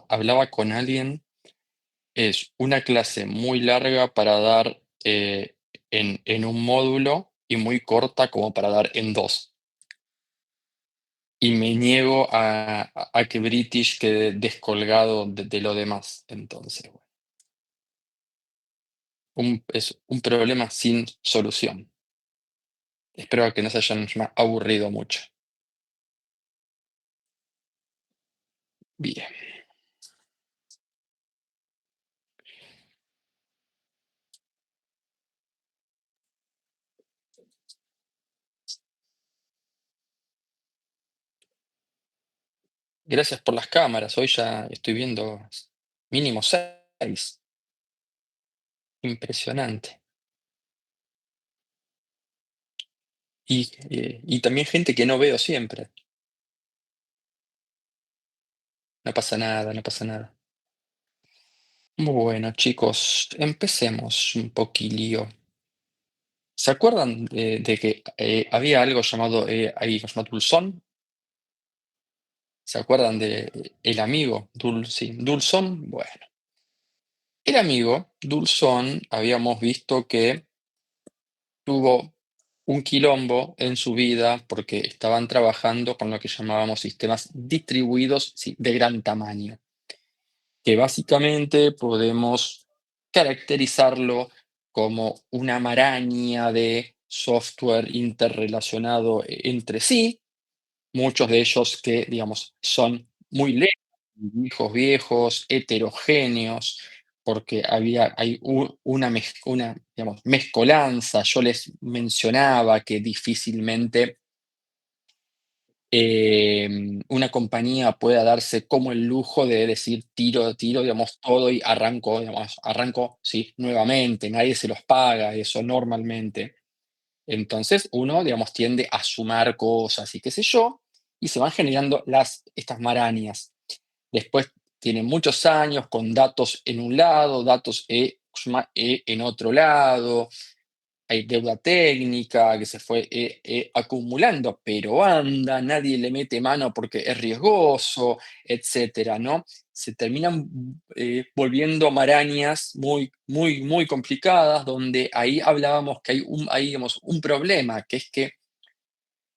hablaba con alguien, es una clase muy larga para dar en un módulo y muy corta como para dar en dos. Y me niego a que British quede descolgado de lo demás. Entonces, bueno, es un problema sin solución. Espero que no se hayan aburrido mucho. Bien. Gracias por las cámaras. Hoy ya estoy viendo mínimo 6. Impresionante. Y también gente que no veo siempre. No pasa nada, no pasa nada. Bueno, chicos, empecemos un poquillo. ¿Se acuerdan de que había algo llamado ahí, llamado Dulzón? ¿Se acuerdan de el amigo sí, Dulzón? Bueno, el amigo Dulzón habíamos visto que tuvo un quilombo en su vida porque estaban trabajando con lo que llamábamos sistemas distribuidos, sí, de gran tamaño, que básicamente podemos caracterizarlo como una maraña de software interrelacionado entre sí, muchos de ellos que, digamos, son muy lentos, viejos, viejos, heterogéneos, porque hay una, digamos, mezcolanza. Yo les mencionaba que difícilmente una compañía pueda darse como el lujo de decir tiro, digamos, todo y arranco, digamos, arranco, sí, nuevamente, nadie se los paga, eso normalmente. Entonces uno, digamos, tiende a sumar cosas y qué sé yo, y se van generando estas marañas. Después tienen muchos años con datos en un lado, datos en otro lado, hay deuda técnica que se fue acumulando, pero anda, nadie le mete mano porque es riesgoso, etcétera, ¿no? Se terminan volviendo marañas muy, muy, muy complicadas, donde ahí hablábamos que hay, digamos, un problema, que es que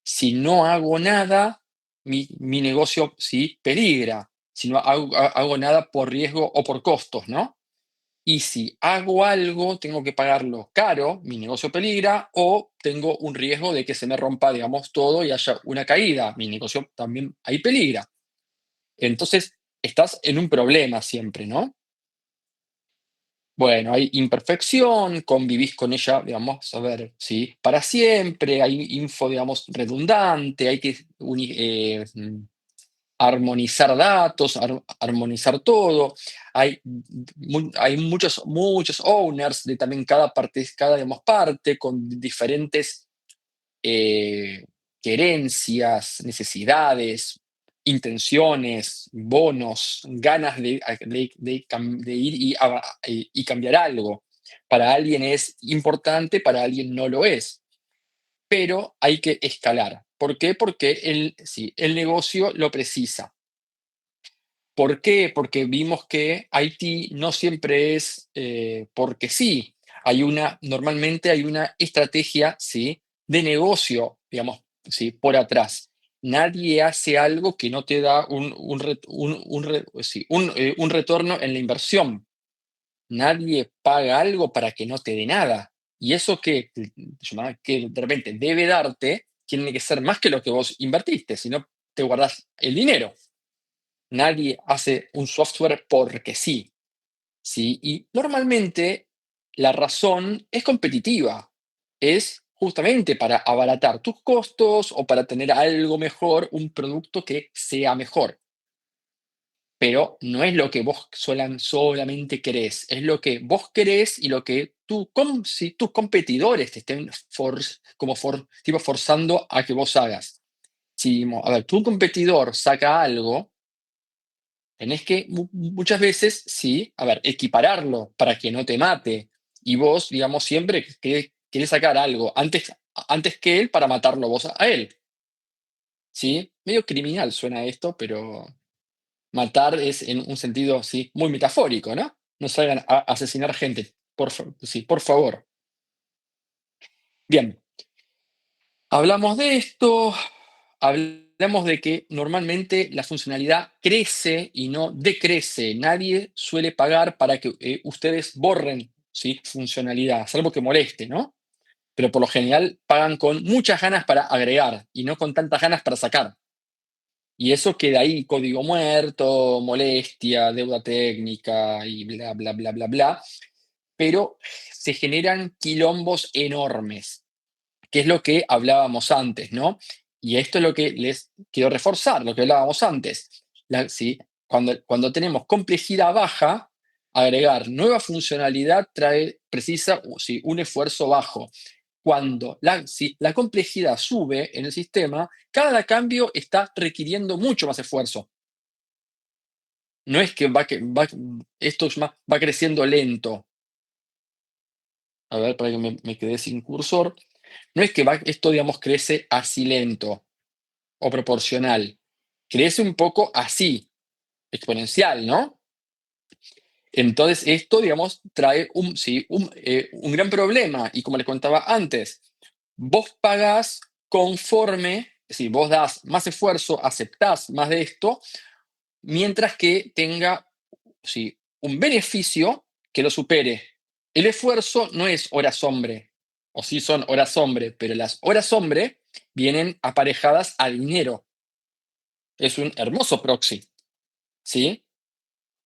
si no hago nada, mi negocio sí peligra, si no hago nada por riesgo o por costos, ¿no? Y si hago algo, tengo que pagarlo caro, mi negocio peligra, o tengo un riesgo de que se me rompa, digamos, todo y haya una caída, mi negocio también ahí peligra. Entonces, estás en un problema siempre, ¿no? Bueno, hay imperfección, convivís con ella, digamos, a ver, sí, para siempre, hay info, digamos, redundante, hay que armonizar datos, armonizar todo. Hay muchos owners de también cada digamos, parte con diferentes eh, querencias, necesidades, intenciones, bonos, ganas de ir y cambiar algo. Para alguien es importante, para alguien no lo es, pero hay que escalar. ¿Por qué? Porque sí, el negocio lo precisa. ¿Por qué? Porque vimos que Haití no siempre es porque sí. Normalmente hay una estrategia, ¿sí?, de negocio, digamos, ¿sí?, por atrás. Nadie hace algo que no te da un retorno en la inversión. Nadie paga algo para que no te dé nada. Y eso que de repente debe darte, tiene que ser más que lo que vos invertiste, si no te guardás el dinero. Nadie hace un software porque sí, ¿sí? Y normalmente la razón es competitiva, es justamente para abaratar tus costos o para tener algo mejor, un producto que sea mejor. Pero no es lo que vos solamente querés, es lo que vos querés y lo que si tus competidores te estén tipo forzando a que vos hagas. Si, a ver, tu competidor saca algo. Tenés que muchas veces, sí, a ver, equipararlo para que no te mate. Y vos, digamos, siempre querés sacar algo antes que él para matarlo vos a él. ¿Sí? Medio criminal suena esto, pero Matar es en un sentido, sí, muy metafórico, ¿no? No salgan a asesinar gente, sí, por favor. Bien, hablamos de esto, hablamos de que normalmente la funcionalidad crece y no decrece. Nadie suele pagar para que ustedes borren, ¿sí? Funcionalidad, salvo que moleste, ¿no? Pero por lo general pagan con muchas ganas para agregar y no con tantas ganas para sacar. Y eso queda ahí, código muerto, molestia, deuda técnica y bla, bla, bla, bla, bla. Pero se generan quilombos enormes, que es lo que hablábamos antes, ¿no? Y esto es lo que les quiero reforzar, lo que hablábamos antes. ¿Sí? Cuando tenemos complejidad baja, agregar nueva funcionalidad precisa sí, un esfuerzo bajo. Cuando si la complejidad sube en el sistema, cada cambio está requiriendo mucho más esfuerzo. No es que esto va creciendo lento. A ver, para que me quedé sin cursor. No es que esto, digamos, crece así lento o proporcional. Crece un poco así, exponencial, ¿no? Entonces, esto, digamos, trae sí, un gran problema. Y como les contaba antes, vos pagás conforme, es decir, vos das más esfuerzo, aceptás más de esto, mientras que tenga sí, un beneficio que lo supere. El esfuerzo no es horas hombre, o sí son horas hombre, pero las horas hombre vienen aparejadas a dinero. Es un hermoso proxy, ¿sí?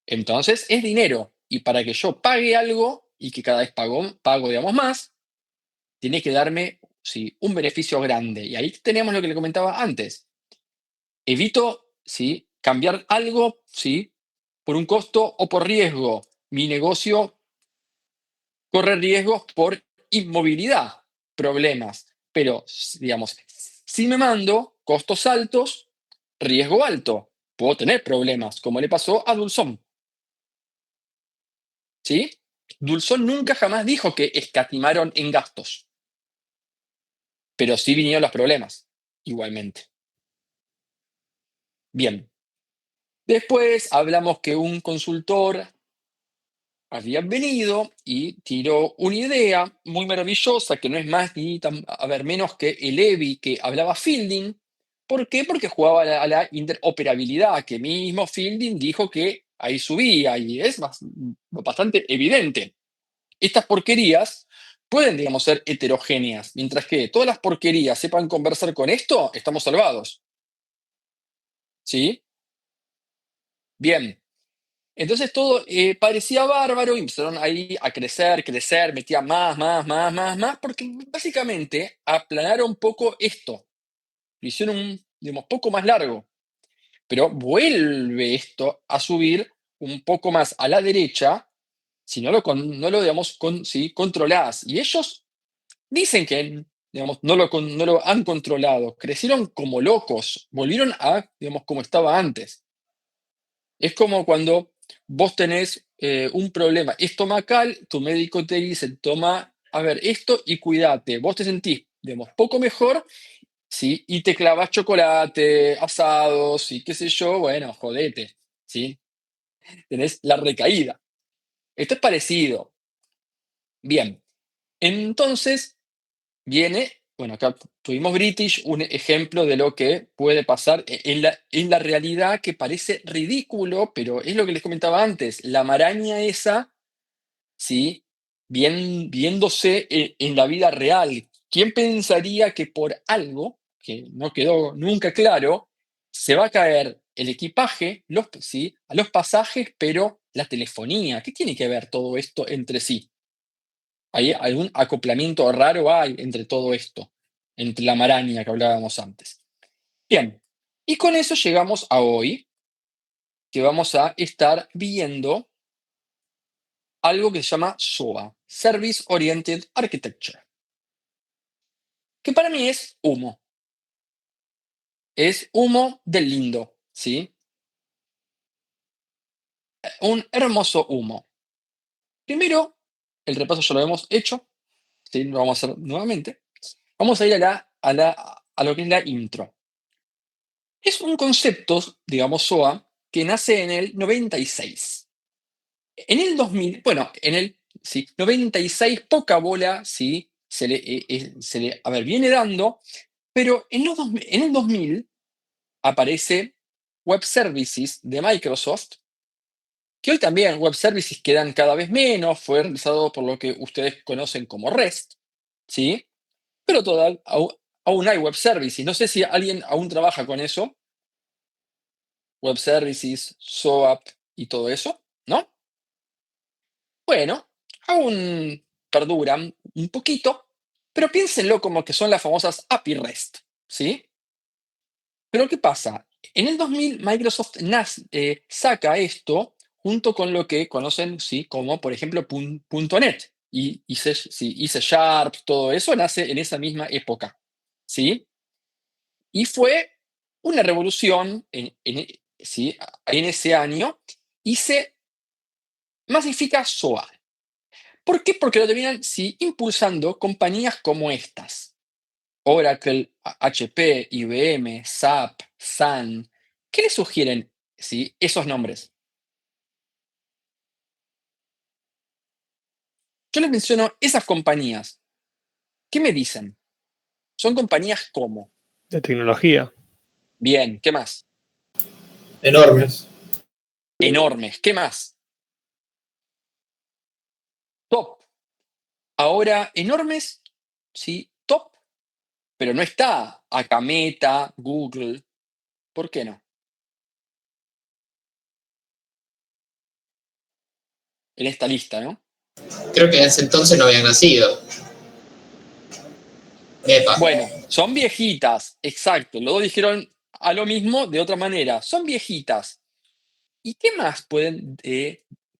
Entonces es dinero. Y para que yo pague algo y que cada vez pago digamos, más, tiene que darme sí, un beneficio grande. Y ahí tenemos lo que le comentaba antes. Evito ¿sí? Cambiar algo ¿sí? Por un costo o por riesgo. Mi negocio corre riesgos por inmovilidad, problemas. Pero, digamos, si me mando costos altos, riesgo alto, puedo tener problemas, como le pasó a Dulzón. ¿Sí? Dulzón nunca jamás dijo que escatimaron en gastos, pero sí vinieron los problemas, igualmente. Bien. Después hablamos que un consultor había venido y tiró una idea muy maravillosa que no es más ni a ver, menos que el EVI que hablaba Fielding. ¿Por qué? Porque jugaba a la interoperabilidad, que mismo Fielding dijo que ahí subía y es bastante evidente. Estas porquerías pueden, digamos, ser heterogéneas, mientras que todas las porquerías sepan conversar con esto, estamos salvados. ¿Sí? Bien. Entonces todo parecía bárbaro y empezaron ahí a crecer, crecer, metía más, más, más, más, más, porque básicamente aplanaron un poco esto, lo hicieron digamos, poco más largo, pero vuelve esto a subir un poco más a la derecha si no lo digamos, sí, controlás. Y ellos dicen que digamos, no lo han controlado, crecieron como locos, volvieron a, digamos, como estaba antes. Es como cuando vos tenés un problema estomacal, tu médico te dice, toma, a ver, esto y cuídate. Vos te sentís, digamos, poco mejor, ¿sí? Y te clavas chocolate, asados y qué sé yo, bueno, jodete, ¿sí? Tenés la recaída. Esto es parecido. Bien, entonces viene, bueno, acá tuvimos British, un ejemplo de lo que puede pasar en la realidad que parece ridículo, pero es lo que les comentaba antes, la maraña esa, ¿sí? Viéndose en la vida real. ¿Quién pensaría que por algo, que no quedó nunca claro, se va a caer el equipaje, ¿sí? A los pasajes, pero la telefonía? ¿Qué tiene que ver todo esto entre sí? ¿Hay algún acoplamiento raro hay entre todo esto? Entre la maraña que hablábamos antes. Bien, y con eso llegamos a hoy, que vamos a estar viendo algo que se llama SOA, Service Oriented Architecture, que para mí es humo del lindo, ¿sí? Un hermoso humo. Primero, el repaso ya lo hemos hecho, ¿sí? Lo vamos a hacer nuevamente. Vamos a ir a lo que es la intro. Es un concepto, digamos, SOA, que nace en el 96. En el 2000, bueno, en el sí, 96, poca bola, sí, a ver, viene dando, pero en el 2000 aparece Web Services de Microsoft, que hoy también Web Services quedan cada vez menos, fue realizado por lo que ustedes conocen como REST, ¿sí? Pero aún hay Web Services. No sé si alguien aún trabaja con eso, Web Services, SOAP y todo eso, ¿no? Bueno, aún perduran un poquito, pero piénsenlo como que son las famosas API REST, ¿sí? Pero ¿qué pasa? En el 2000 Microsoft saca esto junto con lo que conocen, ¿sí? Como por ejemplo .NET y C Sharp, todo eso nace en esa misma época, ¿sí? Y fue una revolución ¿sí? En ese año y se masifica SOA. ¿Por qué? Porque lo terminan sí, impulsando compañías como estas. Oracle, HP, IBM, SAP, Sun. ¿Qué le sugieren sí, esos nombres? Yo les menciono esas compañías. ¿Qué me dicen? Son compañías como. De tecnología. Bien, ¿qué más? Enormes. Enormes, ¿qué más? Top. Ahora, enormes, sí, top, pero no está acá Meta, Google. ¿Por qué no? En esta lista, ¿no? Creo que en ese entonces no habían nacido. Epa. Bueno, son viejitas, exacto. Luego dijeron a lo mismo de otra manera. Son viejitas. ¿Y qué más pueden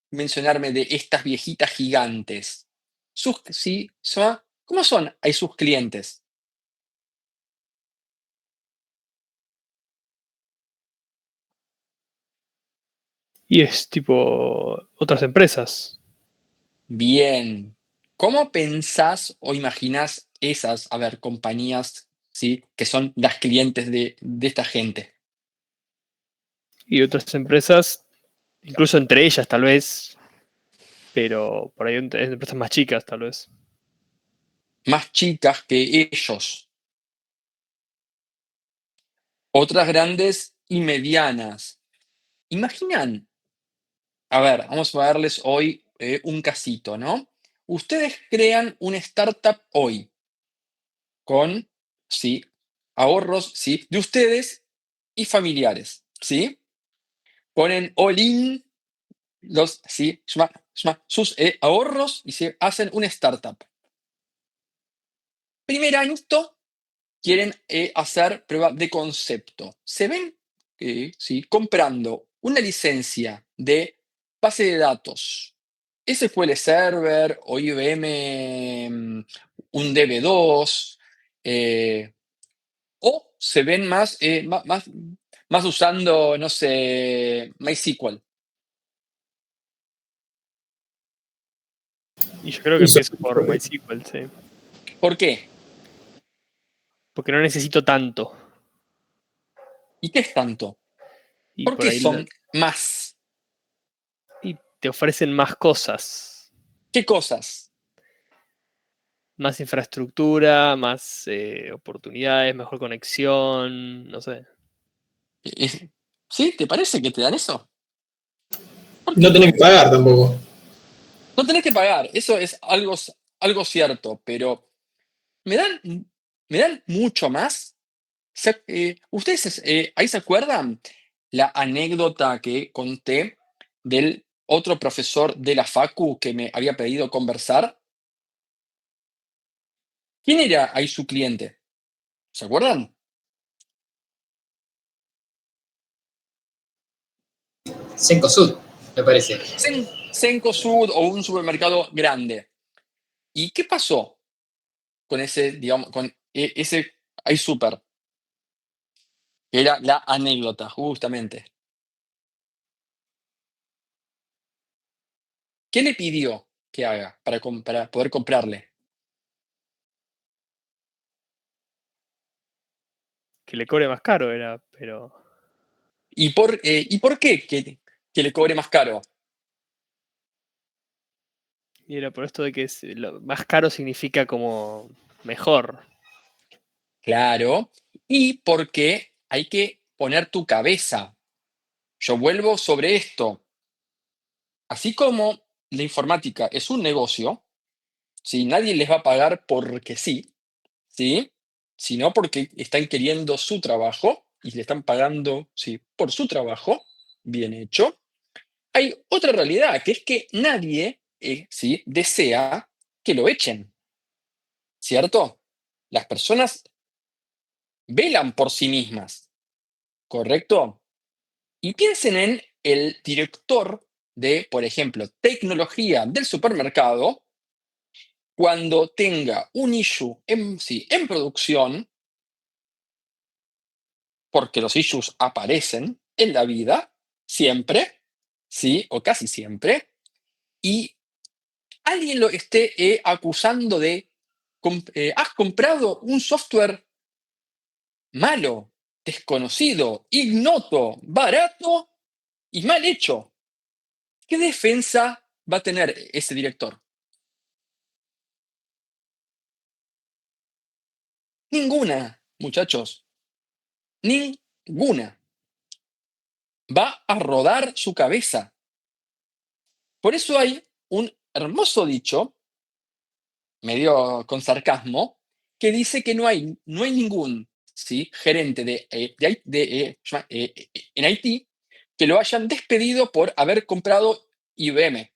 mencionarme de estas viejitas gigantes? Sí, ¿cómo son ahí sus clientes? Y es tipo otras empresas. Bien. ¿Cómo pensás o imaginás esas, a ver, compañías, sí, que son las clientes de esta gente? Y otras empresas, incluso entre ellas tal vez, pero por ahí entre empresas más chicas tal vez. Más chicas que ellos. Otras grandes y medianas. Imaginan, a ver, vamos a darles hoy un casito, ¿no? Ustedes crean una startup hoy con, sí, ahorros, sí, de ustedes y familiares, ¿sí? Ponen all in sí, sus ahorros y se hacen una startup. Primer año, quieren hacer prueba de concepto. Se ven, sí, comprando una licencia de base de datos, SQL Server o IBM, un DB2, o se ven más usando, no sé, MySQL. Y yo creo que Y empiezo por MySQL, sí. ¿Por qué? Porque no necesito tanto. ¿Y qué es tanto? Y ¿Por por qué ahí son más? y te ofrecen más cosas. ¿Qué cosas? Más infraestructura, más oportunidades, mejor conexión, no sé. ¿Sí? ¿Te parece que te dan eso? ¿Por no qué? tenés que pagar tampoco. No tenés que pagar, eso es algo cierto, pero me dan, me dan mucho más. ¿Ustedes ahí se acuerdan la anécdota que conté del otro profesor de la Facu que me había pedido conversar? ¿Quién era ahí su cliente? ¿Se acuerdan? Cencosud, me parece. Cencosud o un supermercado grande. ¿Y qué pasó con ese, digamos, con ese iSuper? Era la anécdota, justamente. ¿Qué le pidió que haga para poder comprarle? Que le cobre más caro era, pero ¿Y por qué que le cobre más caro? Y era por esto de que más caro significa como mejor. Claro. Y porque hay que poner tu cabeza. Yo vuelvo sobre esto. Así como la informática es un negocio, ¿sí? Nadie les va a pagar porque sí, ¿sí? Sino porque están queriendo su trabajo y le están pagando, sí, por su trabajo, bien hecho. Hay otra realidad, que es que nadie, sí, desea que lo echen, ¿cierto? Las personas velan por sí mismas, ¿correcto? Y piensen en el director de, por ejemplo, tecnología del supermercado, cuando tenga un issue en, sí, en producción, porque los issues aparecen en la vida, siempre, sí, o casi siempre, y alguien lo esté acusando de, has comprado un software malo, desconocido, ignoto, barato y mal hecho. ¿Qué defensa va a tener ese director? Ninguna, muchachos, ninguna. Va a rodar su cabeza. Por eso hay un hermoso dicho, medio con sarcasmo, que dice que no hay ningún, ¿sí?, gerente en Haití que lo hayan despedido por haber comprado IBM.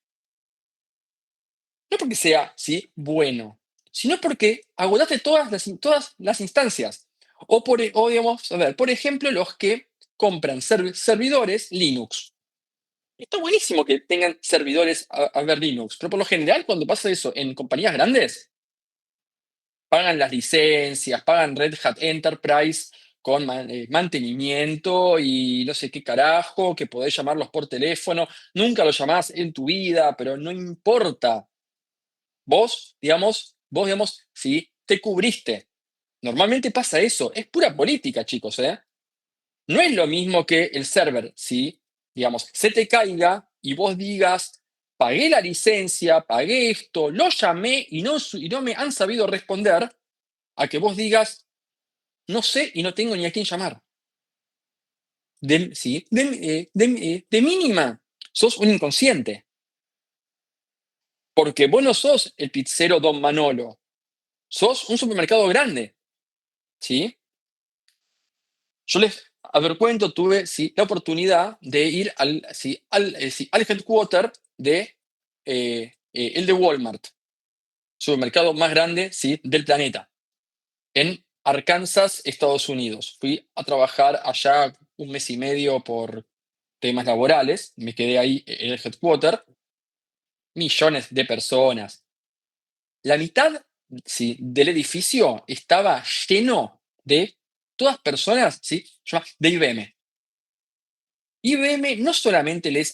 No porque sea, ¿sí?, bueno, sino porque agotaste todas las instancias. O digamos, a ver, por ejemplo, los que compran servidores Linux. Está buenísimo que tengan servidores a ver Linux, pero por lo general, cuando pasa eso en compañías grandes, pagan las licencias, pagan Red Hat Enterprise con mantenimiento y no sé qué carajo, que podés llamarlos por teléfono. Nunca los llamás en tu vida, pero no importa. Vos, digamos, sí, te cubriste. Normalmente pasa eso. Es pura política, chicos, ¿eh? No es lo mismo que el server, ¿sí? Digamos, se te caiga y vos digas, pagué la licencia, pagué esto, lo llamé y no me han sabido responder, a que vos digas, no sé y no tengo ni a quién llamar. ¿Sí? De mínima, sos un inconsciente, porque vos no sos el pizzero Don Manolo, sos un supermercado grande, ¿sí? Yo les, a ver, cuento, tuve, sí, la oportunidad de ir al headquarter de el de Walmart, supermercado más grande, sí, del planeta, en Arkansas, Estados Unidos. Fui a trabajar allá un mes y medio por temas laborales, me quedé ahí en el headquarter, millones de personas. La mitad, sí, del edificio estaba lleno de todas personas, sí, de IBM. IBM no solamente les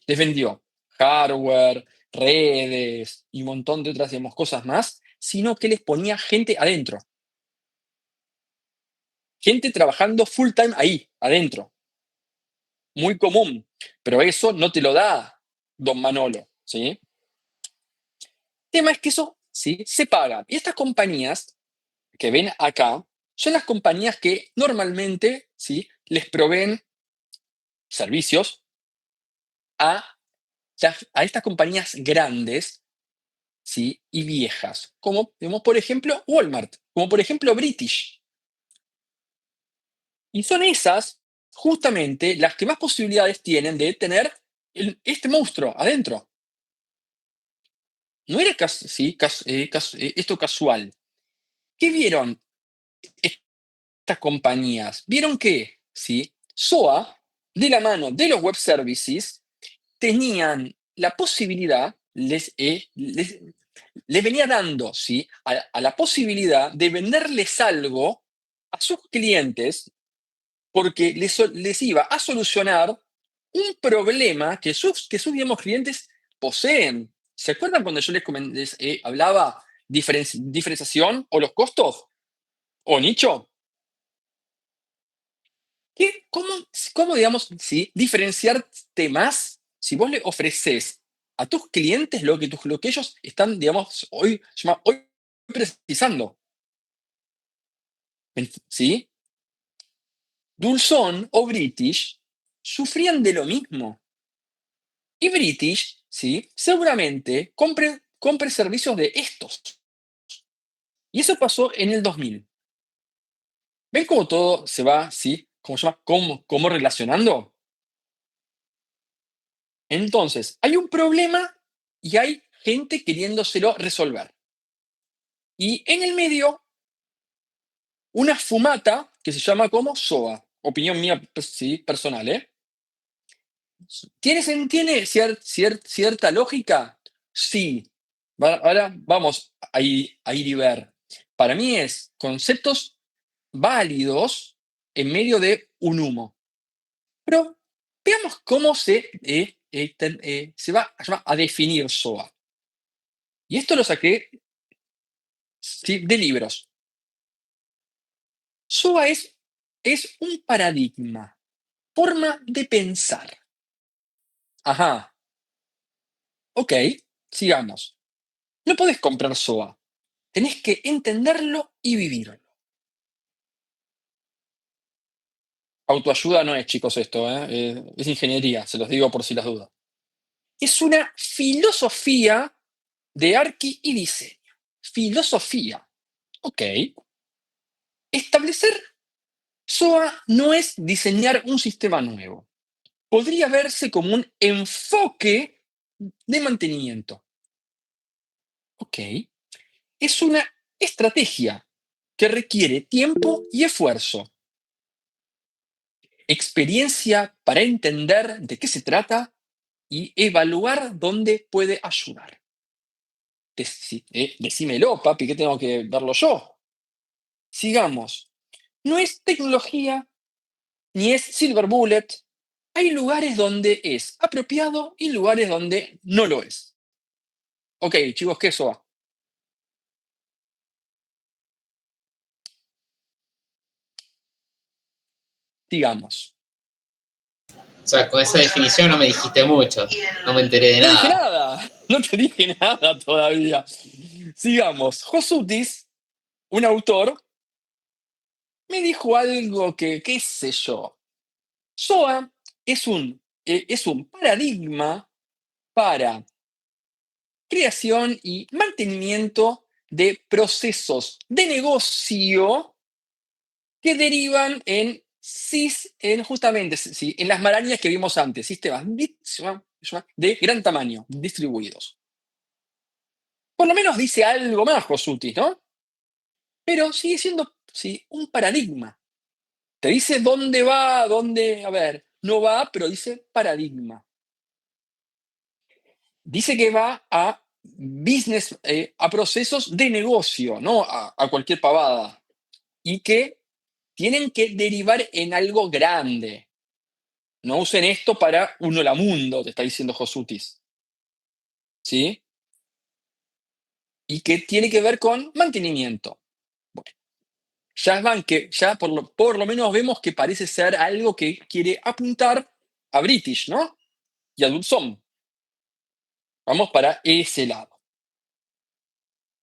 vendió hardware, redes y un montón de otras, digamos, cosas más, sino que les ponía gente adentro, gente trabajando full time ahí, adentro, muy común, pero eso no te lo da Don Manolo, ¿sí? El tema es que eso, ¿sí?, se paga. Y estas compañías que ven acá son las compañías que normalmente, ¿sí?, les proveen servicios a, a estas compañías grandes, ¿sí?, y viejas, como, digamos, por ejemplo, Walmart, como por ejemplo British. Y son esas justamente las que más posibilidades tienen de tener este monstruo adentro. No era sí, esto casual. ¿Qué vieron estas compañías? Vieron que, ¿sí?, SOA, de la mano de los web services, tenían la posibilidad, les venía dando, ¿sí?, a la posibilidad de venderles algo a sus clientes porque les iba a solucionar un problema que sus, digamos, clientes poseen. ¿Se acuerdan cuando yo les hablaba diferenciación o los costos o nicho? ¿Cómo, digamos, ¿sí? Diferenciarte más si vos le ofreces a tus clientes lo que ellos están, digamos, hoy precisando? ¿Sí? Dulson o British sufrían de lo mismo. Y British, ¿sí? Seguramente compre servicios de estos. Y eso pasó en el 2000. ¿Ven cómo todo se va, ¿sí? ¿Cómo se llama? ¿Cómo relacionando? Entonces, hay un problema y hay gente queriéndoselo resolver. Y en el medio, una fumata que se llama como SOA. Opinión mía, sí, personal, ¿eh? ¿Tiene cierta lógica? Sí. Ahora vamos a ir y ver. Para mí es conceptos válidos en medio de un humo. Pero veamos cómo se va a definir SOA. Y esto lo saqué, sí, de libros. SOA es un paradigma, forma de pensar. Ajá, ok, sigamos. No podés comprar SOA, tenés que entenderlo y vivirlo. Autoayuda no es, chicos, esto, ¿eh? Es ingeniería, se los digo por si las dudas. Es una filosofía de arqui y diseño. Filosofía. Ok. Establecer SOA no es diseñar un sistema nuevo. Podría verse como un enfoque de mantenimiento. Ok. Es una estrategia que requiere tiempo y esfuerzo, experiencia para entender de qué se trata y evaluar dónde puede ayudar. Decímelo, papi, que tengo que verlo yo. Sigamos. No es tecnología ni es silver bullet. Hay lugares donde es apropiado y lugares donde no lo es. Ok, chicos, ¿qué eso va? Digamos. O sea, con esa definición no me dijiste mucho. No me enteré de No dije nada. nada, no te dije nada todavía. Sigamos. Josutis, un autor, me dijo algo que, qué sé yo. SOA es un paradigma para creación y mantenimiento de procesos de negocio que derivan en justamente sí, en las marañas que vimos antes, sistemas de gran tamaño, distribuidos. Por lo menos dice algo más Josutis, ¿no? Pero sigue siendo, sí, un paradigma. Te dice dónde va, a ver, no va, pero dice paradigma. Dice que va a business, a procesos de negocio, no a cualquier pavada. Y que tienen que derivar en algo grande. No usen esto para un mundo, te está diciendo Josutis. ¿Sí? Y que tiene que ver con mantenimiento. Bueno, ya por lo menos vemos que parece ser algo que quiere apuntar a British, ¿no? Y a Dulson. Vamos para ese lado.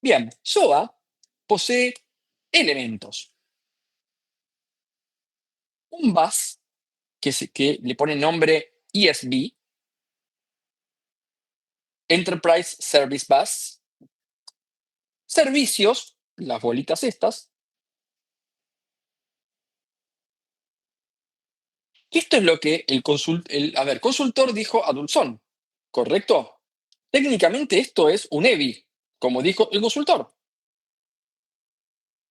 Bien, SOA posee elementos. Un bus, que le pone nombre ESB, Enterprise Service Bus, servicios, las bolitas estas. Y esto es lo que el consultor dijo a Dulson, ¿correcto? Técnicamente esto es un EBI, como dijo el consultor.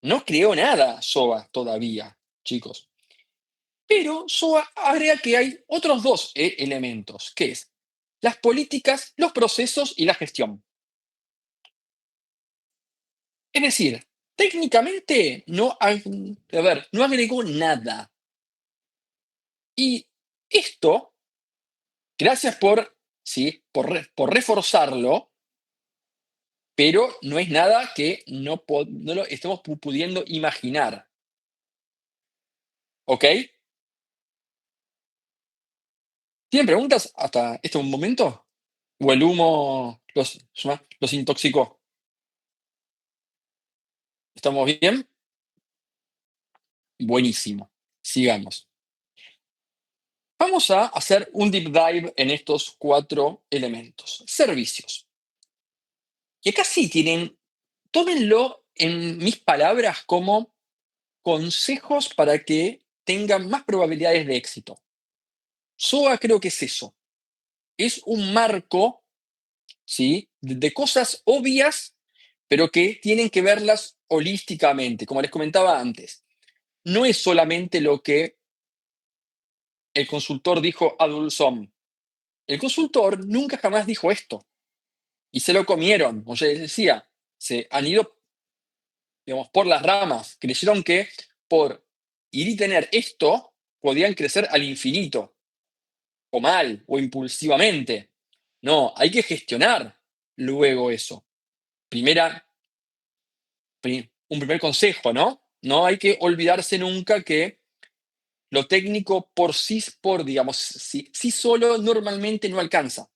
No creó nada SOA todavía, chicos. Pero SOA agrega que hay otros dos elementos, que es las políticas, los procesos y la gestión. Es decir, técnicamente no agregó nada. Y esto, gracias sí, por reforzarlo, pero no es nada que no lo estemos pudiendo imaginar. ¿Ok? ¿Tienen preguntas hasta este momento? ¿O el humo los intoxicó? ¿Estamos bien? Buenísimo. Sigamos. Vamos a hacer un deep dive en estos 4 elementos. Servicios. Y acá sí tienen, tómenlo en mis palabras como consejos para que tengan más probabilidades de éxito. SOA creo que es eso. Es un marco, ¿sí? De cosas obvias, pero que tienen que verlas holísticamente, como les comentaba antes. No es solamente lo que el consultor dijo a Dulsom. El consultor nunca jamás dijo esto. Y se lo comieron. O sea, les decía, se han ido, digamos, por las ramas. Creyeron que por ir y tener esto, podían crecer al infinito. O mal, o impulsivamente. No, hay que gestionar luego eso. Un primer consejo, ¿no? No hay que olvidarse nunca que lo técnico digamos, sí solo normalmente no alcanza.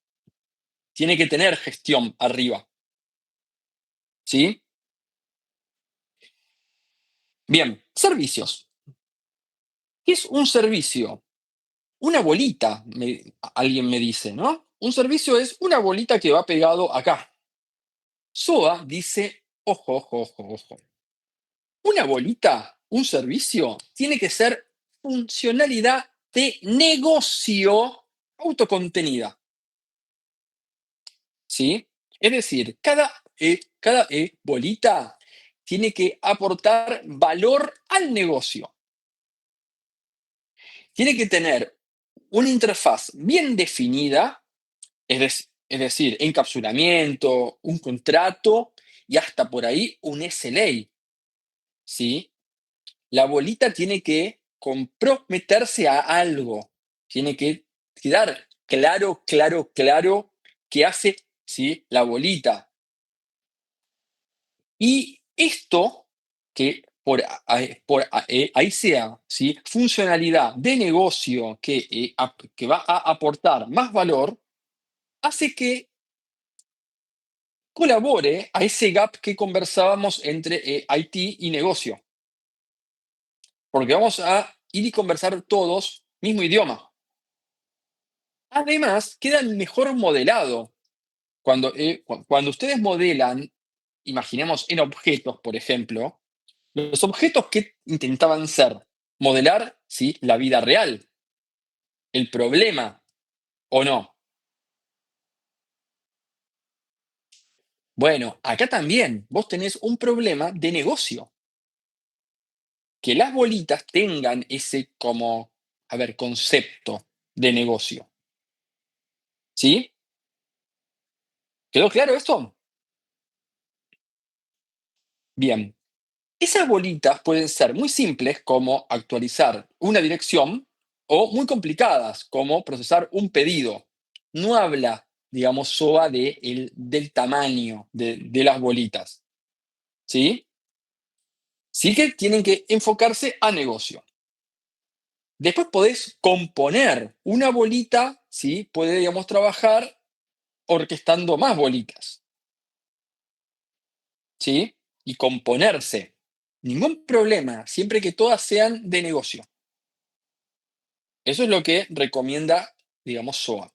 Tiene que tener gestión arriba. ¿Sí? Bien, servicios. ¿Qué es un servicio? Una bolita, alguien me dice, ¿no? Un servicio es una bolita que va pegado acá. SOA dice, ojo, ojo, ojo, ojo. Una bolita, un servicio, tiene que ser funcionalidad de negocio autocontenida. ¿Sí? Es decir, cada bolita tiene que aportar valor al negocio. Tiene que tener una interfaz bien definida, es decir, encapsulamiento, un contrato y hasta por ahí un SLA. ¿Sí? La bolita tiene que comprometerse a algo, tiene que quedar claro, claro, claro qué hace, ¿sí? La bolita. Y esto, que ahí sea, ¿sí? Funcionalidad de negocio que va a aportar más valor, hace que colabore a ese gap que conversábamos entre IT y negocio. Porque vamos a ir y conversar todos mismo idioma. Además, queda mejor modelado. Cuando ustedes modelan, imaginemos en objetos, por ejemplo, los objetos que intentaban ser, modelar, ¿sí? La vida real, el problema, ¿o no? Bueno, acá también vos tenés un problema de negocio. Que las bolitas tengan ese como, a ver, concepto de negocio. ¿Sí? ¿Quedó claro esto? Bien. Esas bolitas pueden ser muy simples, como actualizar una dirección, o muy complicadas, como procesar un pedido. No habla, digamos, SOA del tamaño de las bolitas. ¿Sí? Sí que tienen que enfocarse a negocio. Después podés componer una bolita, ¿sí? Puede, digamos, trabajar orquestando más bolitas. ¿Sí? Y componerse. Ningún problema, siempre que todas sean de negocio. Eso es lo que recomienda, digamos, SOA.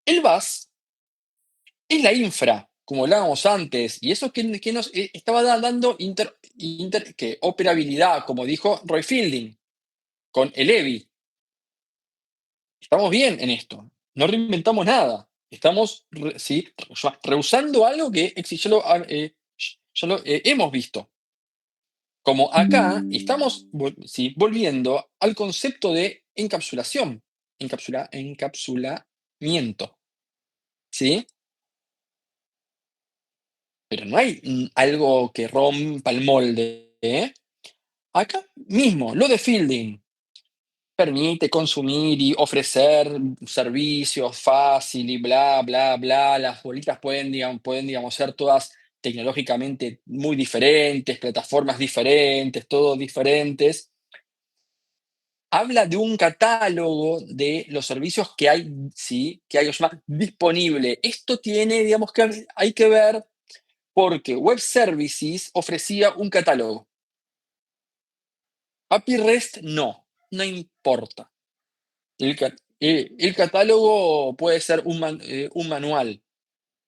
El VAS es la infra, como hablábamos antes, y eso que nos estaba dando que operabilidad, como dijo Roy Fielding, con el EVI. Estamos bien en esto, no reinventamos nada. Estamos ¿sí? Rehusando algo que ya lo hemos visto. Como acá estamos ¿sí? Volviendo al concepto de encapsulación, encapsulamiento. ¿Sí? Pero no hay algo que rompa el molde. ¿Eh? Acá mismo, lo de Fielding permite consumir y ofrecer servicios fácil y bla, bla, bla. Las bolitas digamos, ser todas tecnológicamente muy diferentes, plataformas diferentes, todos diferentes. habla de un catálogo de los servicios que hay, ¿sí? Que hay disponible. Esto tiene, digamos, que hay que ver porque Web Services ofrecía un catálogo. API REST no importa. El catálogo puede ser un manual,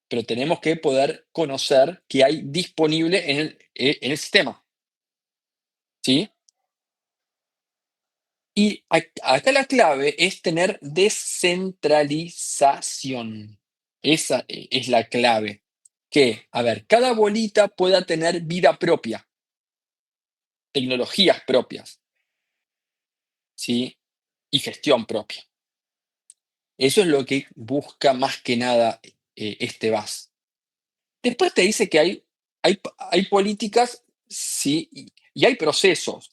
pero tenemos que poder conocer qué hay disponible en el sistema. ¿Sí? Y acá la clave es tener descentralización. Esa es la clave. Que, a ver, cada bolita pueda tener vida propia, tecnologías propias, ¿sí? Y gestión propia. Eso es lo que busca más que nada este VAS. Después te dice que hay políticas, sí, y hay procesos.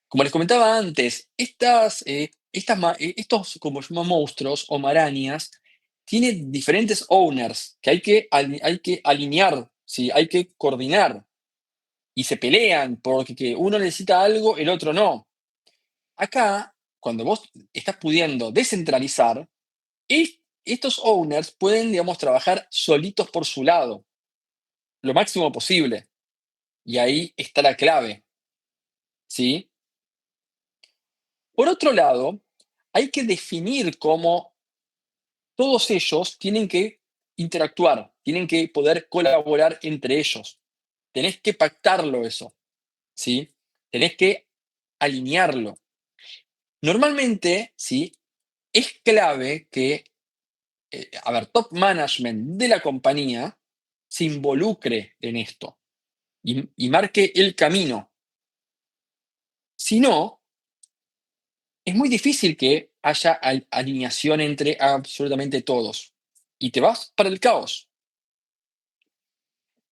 Como les comentaba antes, estos como se llaman monstruos o marañas tienen diferentes owners que hay que alinear, ¿sí? Hay que coordinar y se pelean porque que uno necesita algo, el otro no. Acá, cuando vos estás pudiendo descentralizar, estos owners pueden, digamos, trabajar solitos por su lado, lo máximo posible. Y ahí está la clave, ¿sí? Por otro lado, hay que definir cómo todos ellos tienen que interactuar, tienen que poder colaborar entre ellos. Tenés que pactarlo eso, ¿sí? Tenés que alinearlo. Normalmente, ¿sí? Es clave que, top management de la compañía se involucre en esto y marque el camino. Si no, es muy difícil que haya alineación entre absolutamente todos y te vas para el caos.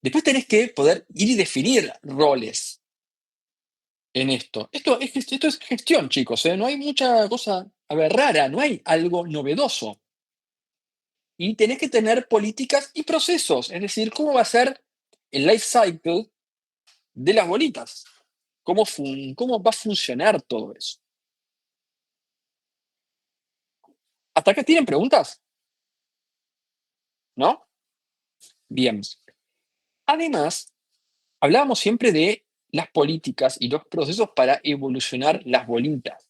Después tenés que poder ir y definir roles en esto. Esto es gestión, chicos, ¿eh? No hay mucha cosa, a ver, rara, no hay algo novedoso. Y tenés que tener políticas y procesos, es decir, cómo va a ser el life cycle de las bolitas, cómo va a funcionar todo eso. ¿Hasta acá tienen preguntas? ¿No? Bien. Además, hablábamos siempre de las políticas y los procesos para evolucionar las bolitas.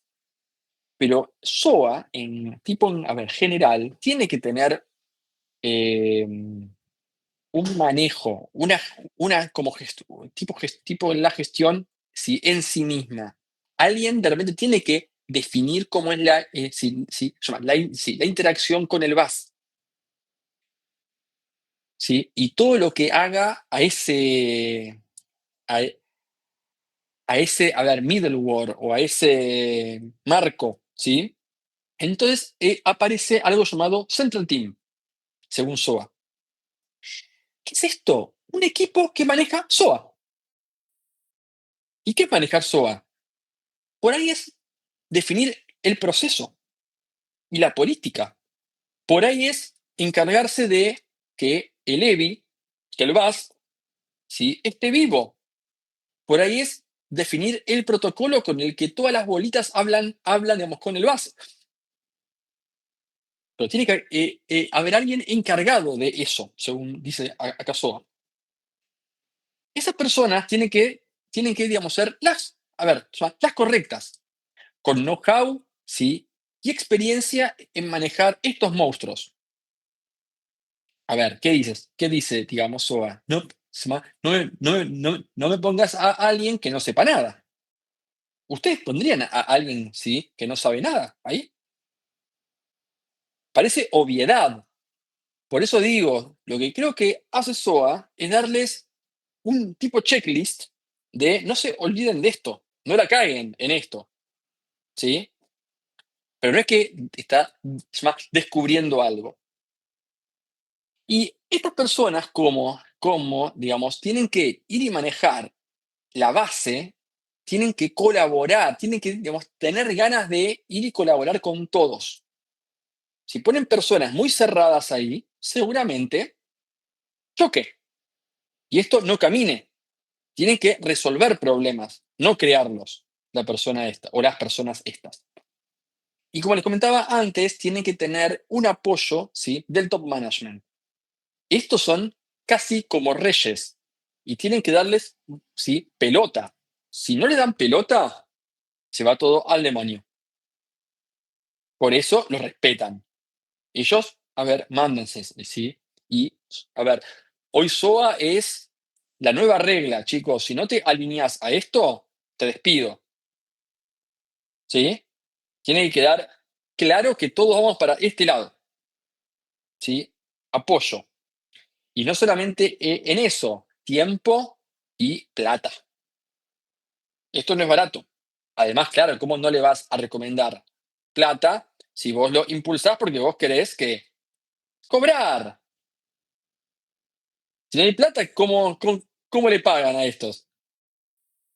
Pero SOA, a ver, general, tiene que tener un manejo, una como tipo en la gestión sí, en sí misma. Alguien de repente tiene que definir cómo es la interacción con el VAS. ¿Sí? Y todo lo que haga a, a ver, middleware o a ese marco, ¿sí? Entonces aparece algo llamado Central Team, según SOA. ¿Qué es esto? Un equipo que maneja SOA. ¿Y qué es manejar SOA? Por ahí es definir el proceso y la política. Por ahí es encargarse de que el EBI, que el VAS, ¿sí? esté vivo. Por ahí es definir el protocolo con el que todas las bolitas hablan digamos, con el VAS. Pero tiene que haber alguien encargado de eso, según dice acá SOA. Esas personas tienen que digamos, ser las correctas, con know-how, ¿sí? Y experiencia en manejar estos monstruos. A ver, ¿qué dices? ¿Qué dice, digamos, SOA? No, no me pongas a alguien que no sepa nada. ¿Ustedes pondrían a alguien, sí, que no sabe nada ahí? Parece obviedad. Por eso digo, lo que creo que hace SOA es darles un tipo checklist de no se olviden de esto, no la caguen en esto, ¿sí? Pero no es que está descubriendo algo. Y estas personas, digamos, tienen que ir y manejar la base, tienen que colaborar, tienen que, digamos, tener ganas de ir y colaborar con todos. Si ponen personas muy cerradas ahí, seguramente choque. Y esto no camine. Tienen que resolver problemas, no crearlos. la persona esta o las personas estas. Y como les comentaba antes, tienen que tener un apoyo, ¿sí?, del top management. Estos son casi como reyes y tienen que darles, ¿sí?, pelota. Si no le dan pelota, se va todo al demonio. Por eso los respetan. Ellos, a ver, mándense, ¿sí? Y, a ver, hoy SOA es la nueva regla, chicos. Si no te alineas a esto, te despido, ¿sí? Tiene que quedar claro que todos vamos para este lado, ¿sí? Apoyo. Y no solamente en eso, tiempo y plata. Esto no es barato. Además, claro, ¿cómo no le vas a recomendar plata si vos lo impulsás porque vos querés que cobrar? Si no hay plata, ¿cómo le pagan a estos?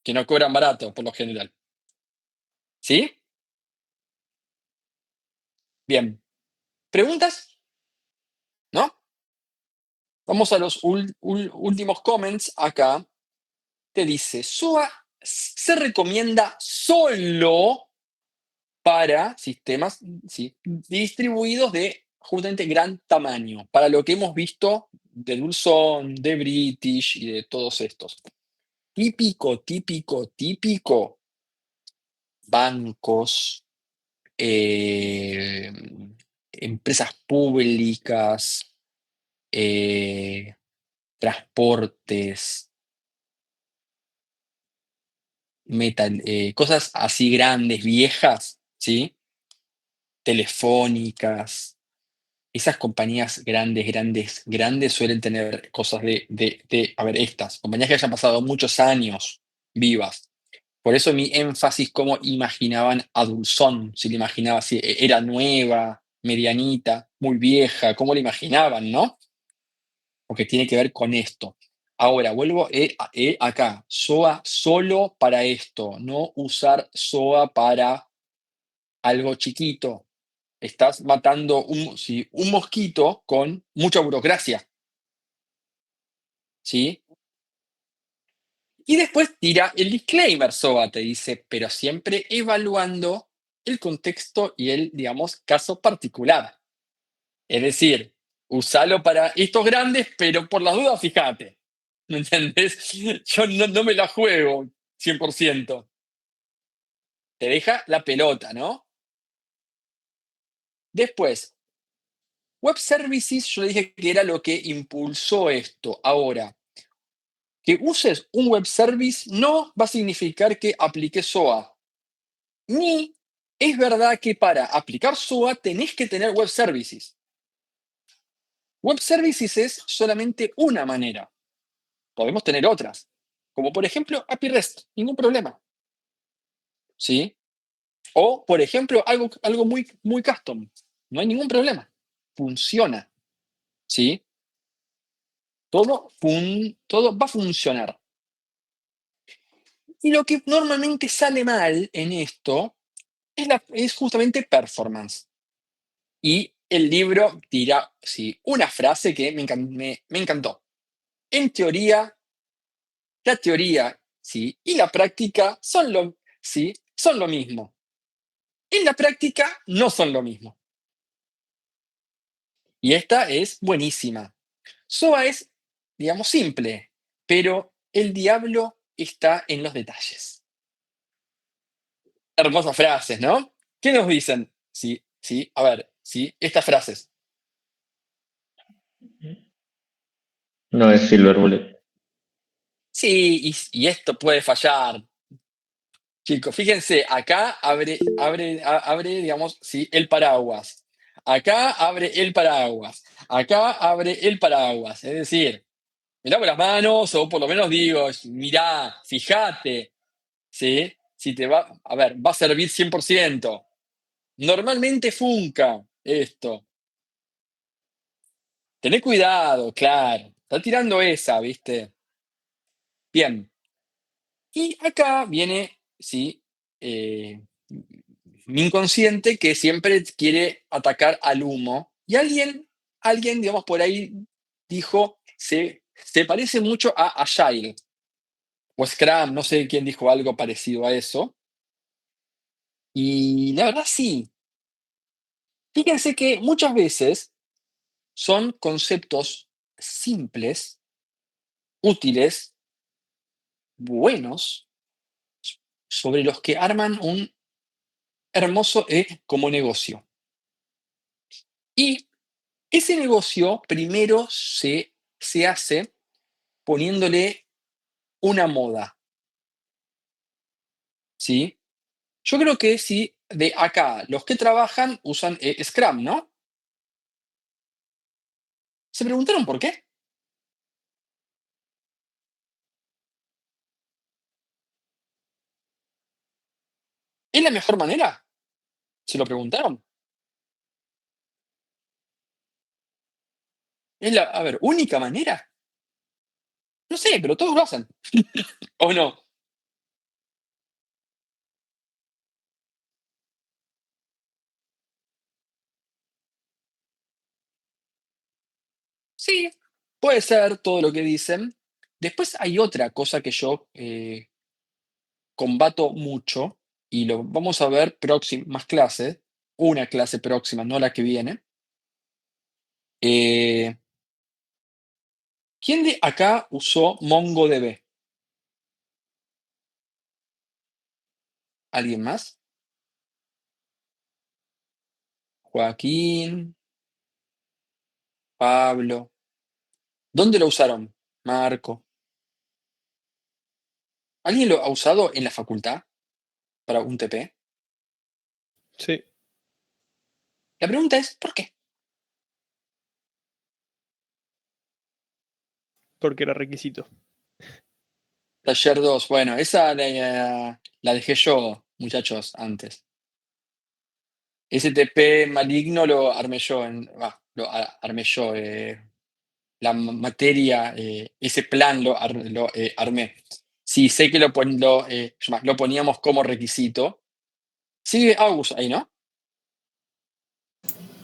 Que no cobran barato, por lo general. ¿Sí? Bien. ¿Preguntas? ¿No? Vamos a los últimos comments acá. Te dice, SOA se recomienda solo para sistemas, ¿sí?, distribuidos de justamente gran tamaño, para lo que hemos visto de Dulson, de British y de todos estos. Típico, típico, típico, bancos, eh, empresas públicas, eh, transportes, cosas así grandes, viejas, ¿sí? Telefónicas. Esas compañías grandes, grandes, grandes suelen tener cosas a ver, estas, compañías que hayan pasado muchos años vivas. Por eso mi énfasis, cómo imaginaban a Dulzón, si le imaginaba si era nueva, medianita, muy vieja, cómo la imaginaban, ¿no? Porque tiene que ver con esto. Ahora, vuelvo acá, SOA solo para esto, no usar SOA para algo chiquito. Estás matando sí, un mosquito con mucha burocracia, ¿sí? Y después tira el disclaimer, SOA, te dice, pero siempre evaluando el contexto y el, digamos, caso particular. Es decir, usalo para estos grandes, pero por las dudas, fíjate. ¿Me entendés? Yo no me la juego 100%. Te deja la pelota, ¿no? Después, Web Services, yo le dije que era lo que impulsó esto. Ahora, que uses un web service no va a significar que apliques SOA. Ni es verdad que para aplicar SOA tenés que tener web services. Web services es solamente una manera. Podemos tener otras. Como por ejemplo API REST, ningún problema. ¿Sí? O por ejemplo algo muy, muy custom. No hay ningún problema. Funciona. ¿Sí? Todo va a funcionar. Y lo que normalmente sale mal en esto es justamente performance. Y el libro tira, sí, una frase que me encantó. En teoría, la teoría, sí, y la práctica sí, son lo mismo. En la práctica no son lo mismo. Y esta es buenísima. SOA es, digamos, simple, pero el diablo está en los detalles. Hermosas frases, ¿no? ¿Qué nos dicen? Sí, sí, a ver, sí, estas frases. No es Silver Bullet. Sí, y esto puede fallar. Chicos, fíjense, acá abre, digamos, sí, el paraguas. Acá abre el paraguas. Acá abre el paraguas. Es decir, me lavo las manos o por lo menos digo, mirá, fíjate, ¿sí? Si te va, a ver, va a servir 100%. Normalmente funca esto. Tené cuidado, claro. Está tirando esa, ¿viste? Bien. Y acá viene, sí, mi inconsciente que siempre quiere atacar al humo. Y alguien, digamos, por ahí dijo, se parece mucho a Agile o Scrum, no sé quién dijo algo parecido a eso. Y la verdad sí. Fíjense que muchas veces son conceptos simples, útiles, buenos, sobre los que arman un hermoso como negocio. Y ese negocio primero se hace poniéndole una moda, ¿sí? Yo creo que si de acá los que trabajan usan Scrum, ¿no? ¿Se preguntaron por qué? ¿Es la mejor manera? ¿Se lo preguntaron? ¿Es la, a ver, única manera? No sé, pero todos lo hacen. ¿O no? Sí, puede ser todo lo que dicen. Después hay otra cosa que yo combato mucho, y lo vamos a ver próximas clases, una clase próxima, no la que viene. Eh, ¿Quién de acá usó MongoDB? ¿Alguien más? Joaquín, Pablo. ¿Dónde lo usaron? Marco. ¿Alguien lo ha usado en la facultad para un TP? Sí, La pregunta es, ¿por qué? porque era requisito. Taller 2. Bueno, esa la dejé yo, muchachos, antes. Ese TP maligno lo armé yo, armé yo, la materia, ese plan lo armé. Sí, sé que lo poníamos como requisito. Sigue Agus ahí, ¿no?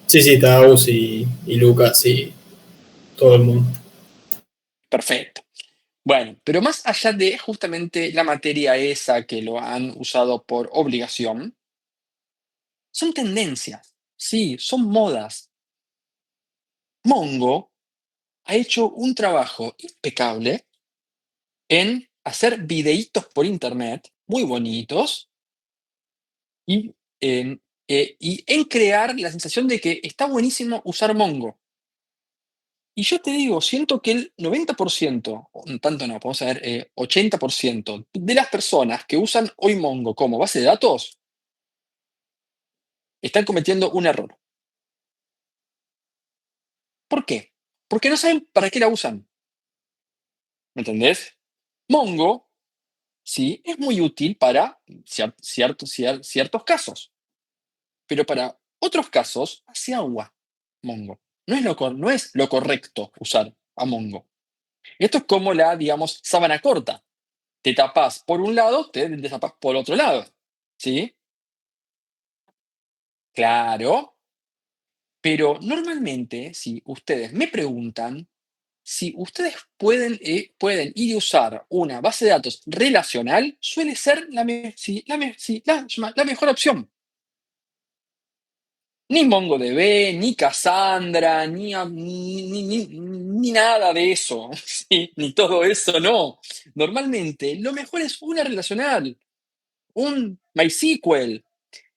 Sí, sí, está Agus y Lucas y todo el mundo. Perfecto. Bueno, pero más allá de justamente la materia esa que lo han usado por obligación, son tendencias, sí, son modas. Mongo ha hecho un trabajo impecable en hacer videitos por internet muy bonitos y y en crear la sensación de que está buenísimo usar Mongo. Y yo te digo, siento que el 90%, o tanto no, vamos a ver, 80% de las personas que usan hoy Mongo como base de datos están cometiendo un error. ¿Por qué? Porque no saben para qué la usan. ¿Me entendés? Mongo, sí, es muy útil para ciertos casos, pero para otros casos hace agua Mongo. No es lo correcto usar a Mongo. Esto es como la, digamos, sábana corta. Te tapás por un lado, te destapás por otro lado. ¿Sí? Claro. Pero normalmente, si ustedes me preguntan si ustedes pueden ir y usar una base de datos relacional, suele ser la mejor opción. Ni MongoDB, ni Cassandra, ni nada de eso, ¿sí? Ni todo eso, no. Normalmente, lo mejor es una relacional, un MySQL,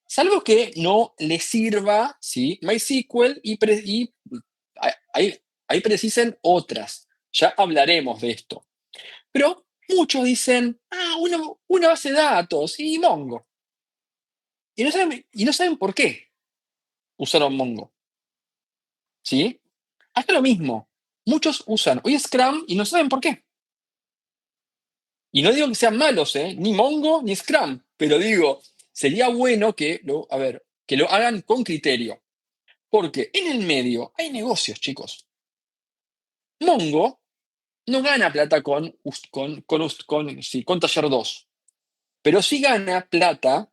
salvo que no le sirva, ¿sí? MySQL y ahí, ahí precisen otras. Ya hablaremos de esto. Pero muchos dicen, una base de datos y Mongo. Y no saben por qué usaron Mongo. ¿Sí? Hasta lo mismo. Muchos usan hoy Scrum y no saben por qué. Y no digo que sean malos, ¿eh? Ni Mongo ni Scrum. Pero digo, sería bueno que lo hagan con criterio. Porque en el medio hay negocios, chicos. Mongo no gana plata con Taller 2, pero sí gana plata,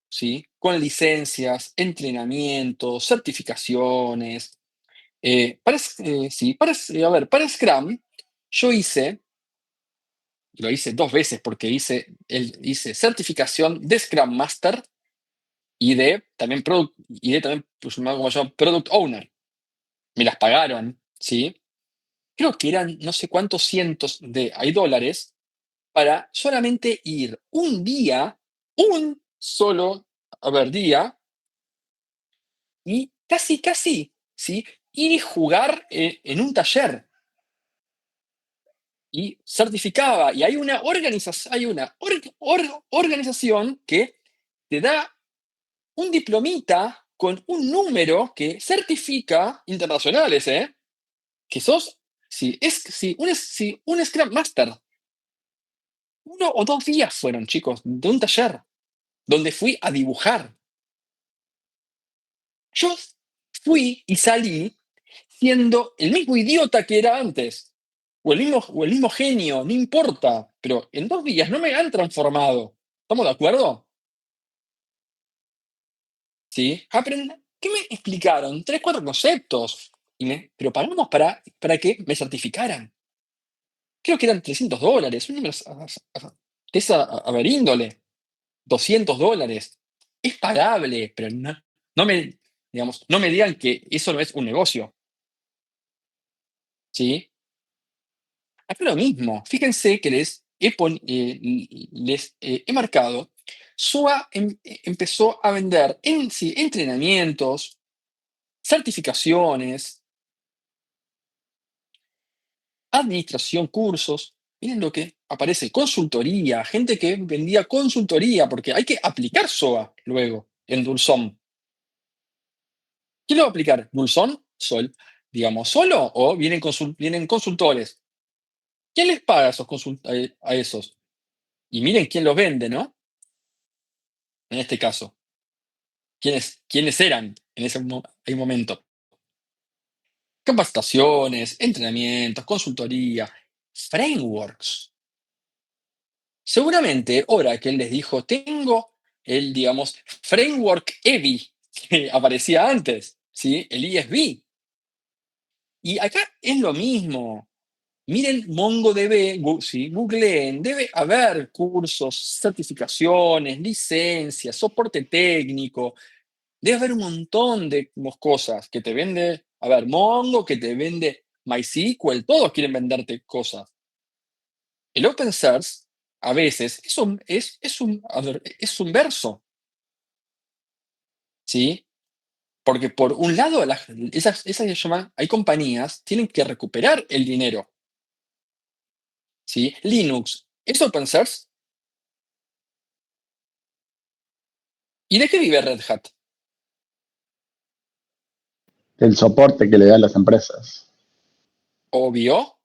¿sí? Con licencias, entrenamientos, certificaciones. Para Scrum, yo lo hice 2 veces porque hice certificación de Scrum Master y de también pues, como se llama, Product Owner. Me las pagaron, ¿sí? Creo que eran no sé cuántos cientos de hay dólares para solamente ir un día, un solo, a ver, día, y casi, casi, ¿sí? Ir y jugar en un taller. Y certificaba. Y hay una organización que te da un diplomita con un número que certifica internacionales, ¿eh? Que sos, si un Scrum Master. 1 o 2 días fueron, chicos, de un taller donde fui a dibujar. Yo fui y salí siendo el mismo idiota que era antes, o el mismo genio, no importa, pero en 2 días no me han transformado. ¿Estamos de acuerdo? ¿Sí? ¿Qué me explicaron? 3, 4 conceptos. Pero pagamos para que me certificaran. Creo que eran $300. Un número de esa, a ver, índole. $200. Es pagable, pero no me digan que eso no es un negocio. ¿Sí? Acá lo mismo. Fíjense que les he marcado. SUA empezó a vender en sí entrenamientos, certificaciones, administración, cursos. Miren lo que aparece, consultoría, gente que vendía consultoría, porque hay que aplicar SOA luego en Dulsom. ¿Quién lo va a aplicar? ¿Dulsom? Digamos, solo o vienen consultores. ¿Quién les paga a esos? Y miren quién los vende, ¿no? En este caso. ¿Quiénes eran en ese momento? Capacitaciones, entrenamientos, consultoría, frameworks. Seguramente Oracle les dijo, tengo digamos, framework EBI, que aparecía antes, ¿sí? El ISV. Y acá es lo mismo. Miren MongoDB, sí, googleen, debe haber cursos, certificaciones, licencias, soporte técnico, debe haber un montón de cosas que te vende, a ver, Mongo, que te vende MySQL, todos quieren venderte cosas. El open source a veces es un verso, ¿sí? Porque por un lado, hay compañías tienen que recuperar el dinero, ¿sí? Linux es open source. ¿Y de qué vive Red Hat? El soporte que le dan las empresas. Obvio,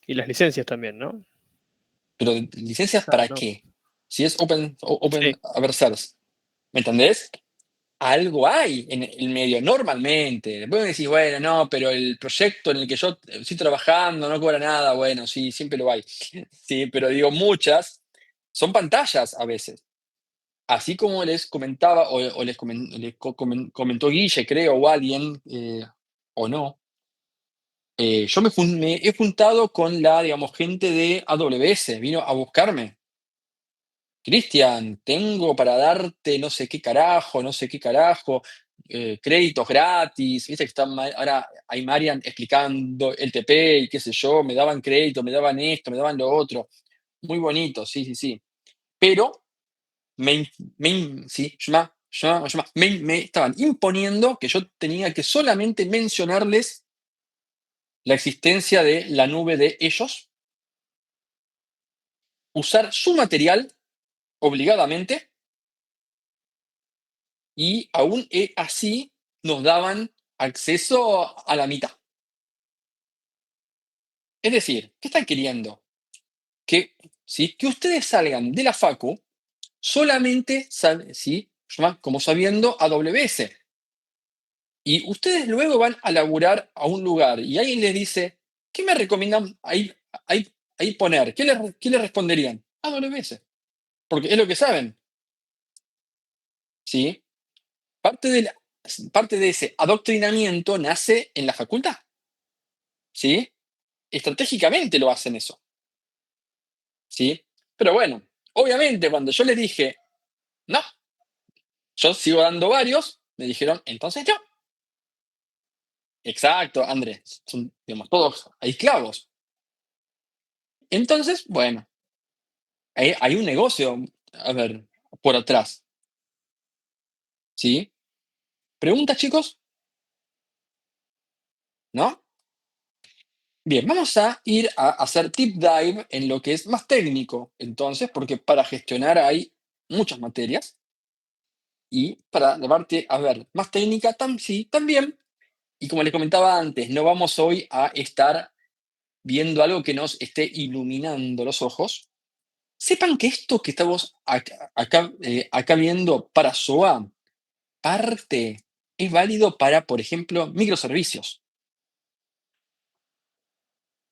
Y las licencias también, ¿no? pero ¿licencias Ah, para no. qué? Si es open Sí, source, ¿me entendés? Algo hay en el medio, normalmente. Después me decís, bueno, no, pero el proyecto en el que yo estoy trabajando no cobra nada. Bueno, sí, siempre lo hay. Sí, pero digo, muchas son pantallas a veces. Así como les comentaba, o comentó Guille, creo, o alguien, o no. Yo me he juntado con digamos, gente de AWS, vino a buscarme. Cristian, tengo para darte no sé qué carajo, créditos gratis, viste que ahora hay Marian explicando el TP y qué sé yo, me daban crédito, me daban esto, me daban lo otro. Muy bonito, sí, sí, sí. Pero sí, me estaban imponiendo que yo tenía que solamente mencionarles la existencia de la nube de ellos, usar su material obligadamente, y aún así nos daban acceso a la mitad. Es decir, ¿qué están queriendo? Que, ¿sí? Que ustedes salgan de la facu solamente, ¿sí? Como sabiendo AWS. Y ustedes luego van a laburar a un lugar y alguien les dice, ¿qué me recomiendan ahí poner? ¿Qué le responderían? AWS. Porque es lo que saben. ¿Sí? Parte de, parte de ese adoctrinamiento nace en la facultad. ¿Sí? Estratégicamente lo hacen eso. ¿Sí? Pero bueno, obviamente cuando yo les dije, no, Yo sigo dando varios, me dijeron, entonces yo. Exacto, Andrés, son, digamos, todos hay esclavos. Entonces, bueno, hay un negocio, a ver, por atrás, ¿sí? ¿Preguntas, chicos? ¿No? Bien, vamos a ir a hacer deep dive en lo que es más técnico, entonces, porque para gestionar hay muchas materias y para la parte, a ver, más técnica, sí, también. Y como les comentaba antes, no vamos hoy a estar viendo algo que nos esté iluminando los ojos. Sepan que esto que estamos acá viendo para SOA, parte es válido para, por ejemplo, microservicios,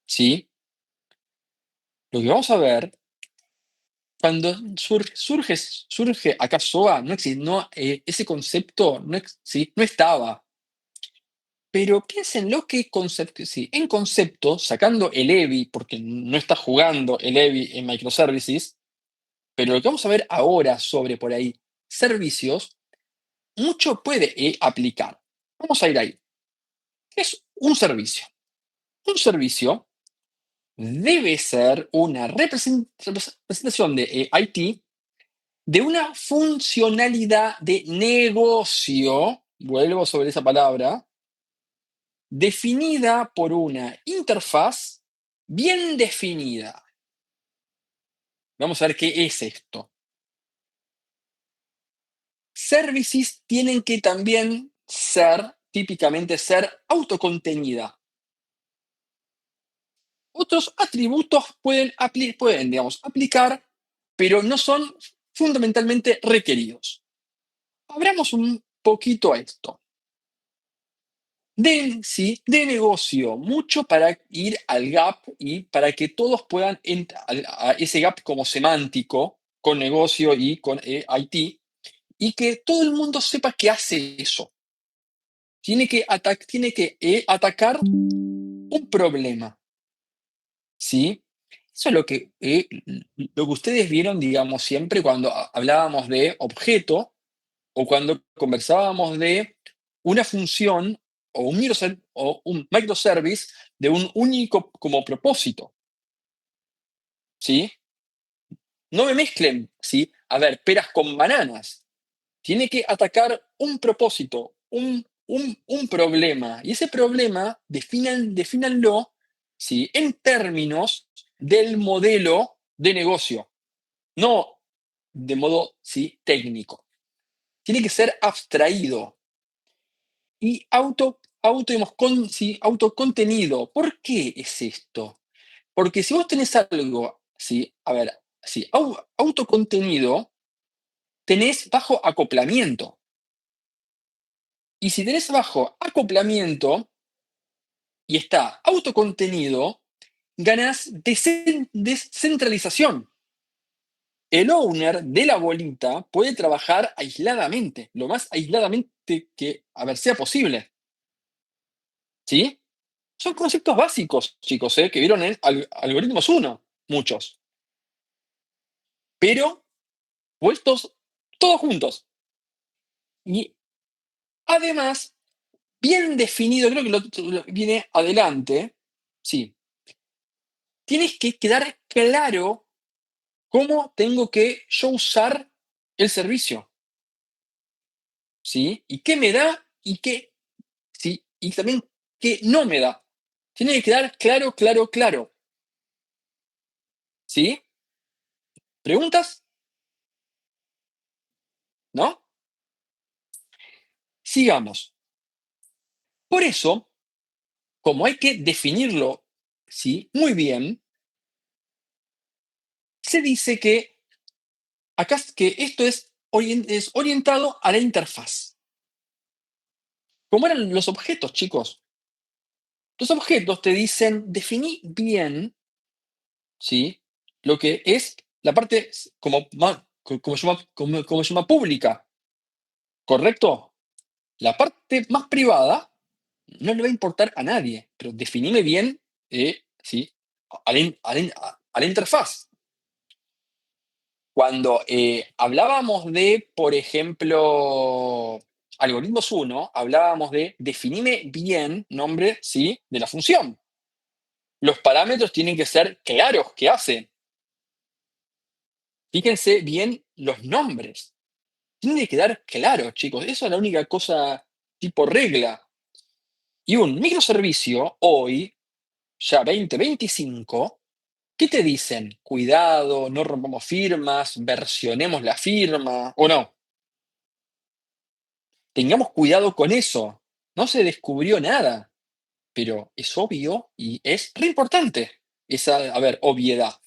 ¿sí? Lo que vamos a ver, cuando surge acá SOA, no existe, no, ese concepto no, ¿sí? No estaba. Pero piénsenlo que concepto, sí, en concepto, sacando el EVI, porque no está jugando el EVI en microservices, pero lo que vamos a ver ahora sobre por ahí servicios, mucho puede aplicar. Vamos a ir ahí. ¿Qué es un servicio? Un servicio debe ser una representación de IT de una funcionalidad de negocio, vuelvo sobre esa palabra, definida por una interfaz bien definida. Vamos a ver qué es esto. Services tienen que también típicamente ser autocontenida. Otros atributos pueden, digamos, aplicar, pero no son fundamentalmente requeridos. Abramos un poquito esto. Sí, de negocio, mucho para ir al gap y para que todos puedan entrar a ese gap como semántico con negocio y con IT, y que todo el mundo sepa que hace eso. Tiene que atacar un problema, ¿sí? Eso es lo que ustedes vieron, digamos, siempre cuando hablábamos de objeto o cuando conversábamos de una función o un microservice de un único como propósito, ¿sí? No me mezclen, ¿sí? A ver, peras con bananas. Tiene que atacar un propósito, un problema. Y ese problema, defínanlo, ¿sí? En términos del modelo de negocio, no de modo, ¿sí? Técnico. Tiene que ser abstraído y digamos, sí, autocontenido. ¿Por qué es esto? Porque si vos tenés algo, ¿sí? A ver, sí, autocontenido, tenés bajo acoplamiento. Y si tenés bajo acoplamiento y está autocontenido, ganás descentralización. El owner de la bolita puede trabajar aisladamente, lo más aisladamente que, a ver, sea posible. ¿Sí? Son conceptos básicos, chicos, que vieron en Algoritmos 1, muchos. Pero puestos todos juntos. Y además, bien definido, creo que viene adelante, sí. Tienes que quedar claro cómo tengo que yo usar el servicio, ¿sí? Y qué me da y qué, ¿sí? Y también qué no me da. Tiene que quedar claro, claro, claro, ¿sí? ¿Preguntas? ¿No? Sigamos. Por eso, como hay que definirlo, ¿sí? Muy bien, se dice que acá que esto es orientado a la interfaz. ¿Cómo eran los objetos, chicos? Los objetos te dicen, definí bien, ¿sí? Lo que es la parte como se llama pública, ¿correcto? La parte más privada no le va a importar a nadie, pero definime bien, ¿sí? A la interfaz. Cuando hablábamos de, por ejemplo, algoritmos 1, hablábamos de definime bien nombre, ¿sí?, de la función. Los parámetros tienen que ser claros, ¿qué hacen? Fíjense bien los nombres. Tiene que quedar claro, chicos. Esa es la única cosa tipo regla. Y un microservicio hoy, ya 2025, ¿qué te dicen? Cuidado, no rompamos firmas, versionemos la firma, ¿o no? Tengamos cuidado con eso. No se descubrió nada, pero es obvio y es re importante esa, a ver, obviedad.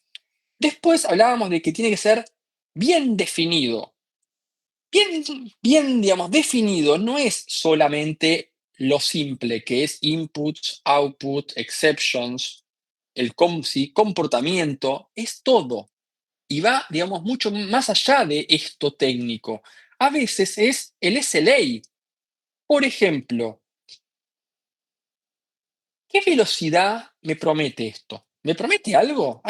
Después hablábamos de que tiene que ser bien definido. Bien, bien, digamos, definido no es solamente lo simple, que es inputs, output, exceptions, sí, comportamiento, es todo. Y va, digamos, mucho más allá de esto técnico. A veces es el SLA. Por ejemplo, ¿qué velocidad me promete esto? ¿Me promete algo?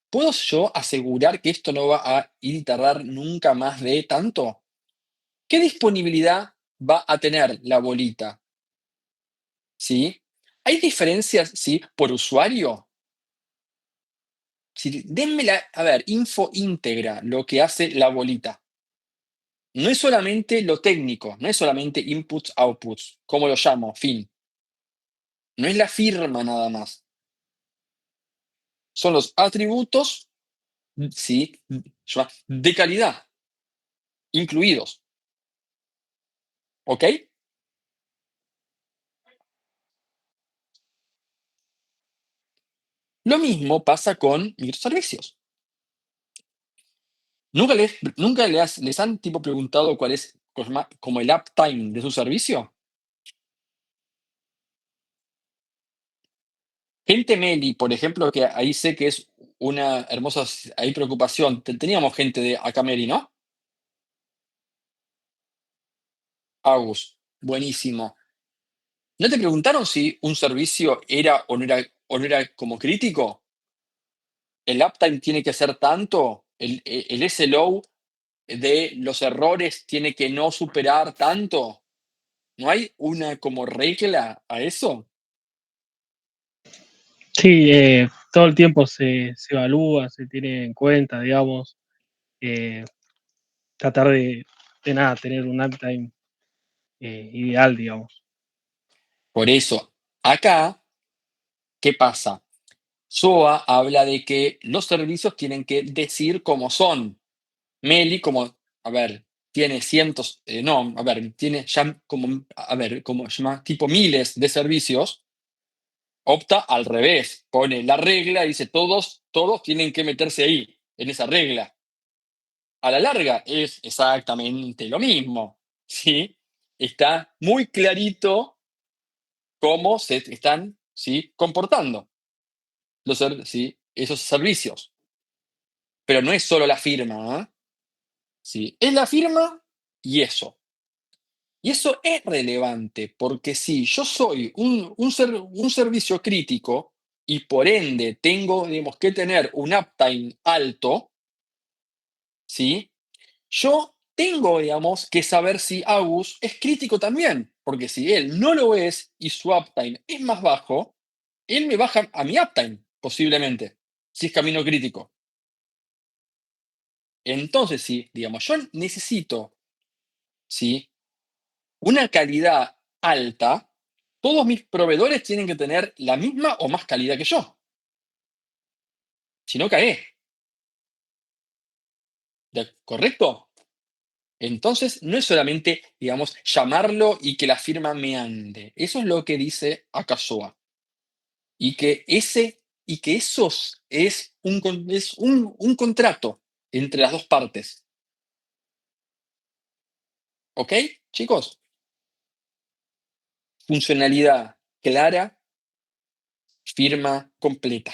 ¿Puedo yo asegurar que esto no va a ir y tardar nunca más de tanto? ¿Qué disponibilidad va a tener la bolita? ¿Sí? ¿Hay diferencias, sí, por usuario? Sí, denme a ver, info íntegra, lo que hace la bolita. No es solamente lo técnico, no es solamente inputs, outputs, ¿cómo lo llamo? Fin. No es la firma nada más. Son los atributos, sí, de calidad, incluidos. ¿Ok? Lo mismo pasa con microservicios. ¿Nunca les han tipo preguntado cuál es como el uptime de su servicio? Gente Meli, por ejemplo, que ahí sé que es una hermosa ahí preocupación. Teníamos gente de Acameli, ¿no? Agus, buenísimo. ¿No te preguntaron si un servicio era o no era como crítico? ¿El uptime tiene que ser tanto? ¿El SLO de los errores tiene que no superar tanto? ¿No hay una como regla a eso? Sí, todo el tiempo se evalúa, se tiene en cuenta, digamos, eh, tratar de nada, tener un uptime ideal, digamos. Por eso, acá, ¿qué pasa? SOA habla de que los servicios tienen que decir cómo son. Meli, como, a ver, tiene cientos, no, a ver, tiene ya como, a ver, como se llama, tipo miles de servicios, opta al revés, pone la regla y dice todos tienen que meterse ahí, en esa regla. A la larga es exactamente lo mismo, ¿sí? Está muy clarito cómo se están, ¿sí?, comportando ¿sí?, esos servicios. Pero no es solo la firma, ¿eh? ¿Sí? Es la firma y eso. Y eso es relevante, porque si yo soy un servicio crítico y por ende tengo, digamos, que tener un uptime alto, ¿sí? Yo tengo, digamos, que saber si Agus es crítico también, porque si él no lo es y su uptime es más bajo, él me baja a mi uptime, posiblemente, si es camino crítico. Entonces, sí, digamos, yo necesito, ¿sí?, una calidad alta, todos mis proveedores tienen que tener la misma o más calidad que yo. Si no, cae. ¿Correcto? Entonces, no es solamente, digamos, llamarlo y que la firma me ande. Eso es lo que dice Akasoa. Y que esos es un contrato entre las dos partes. ¿Ok, chicos? Funcionalidad clara, firma completa.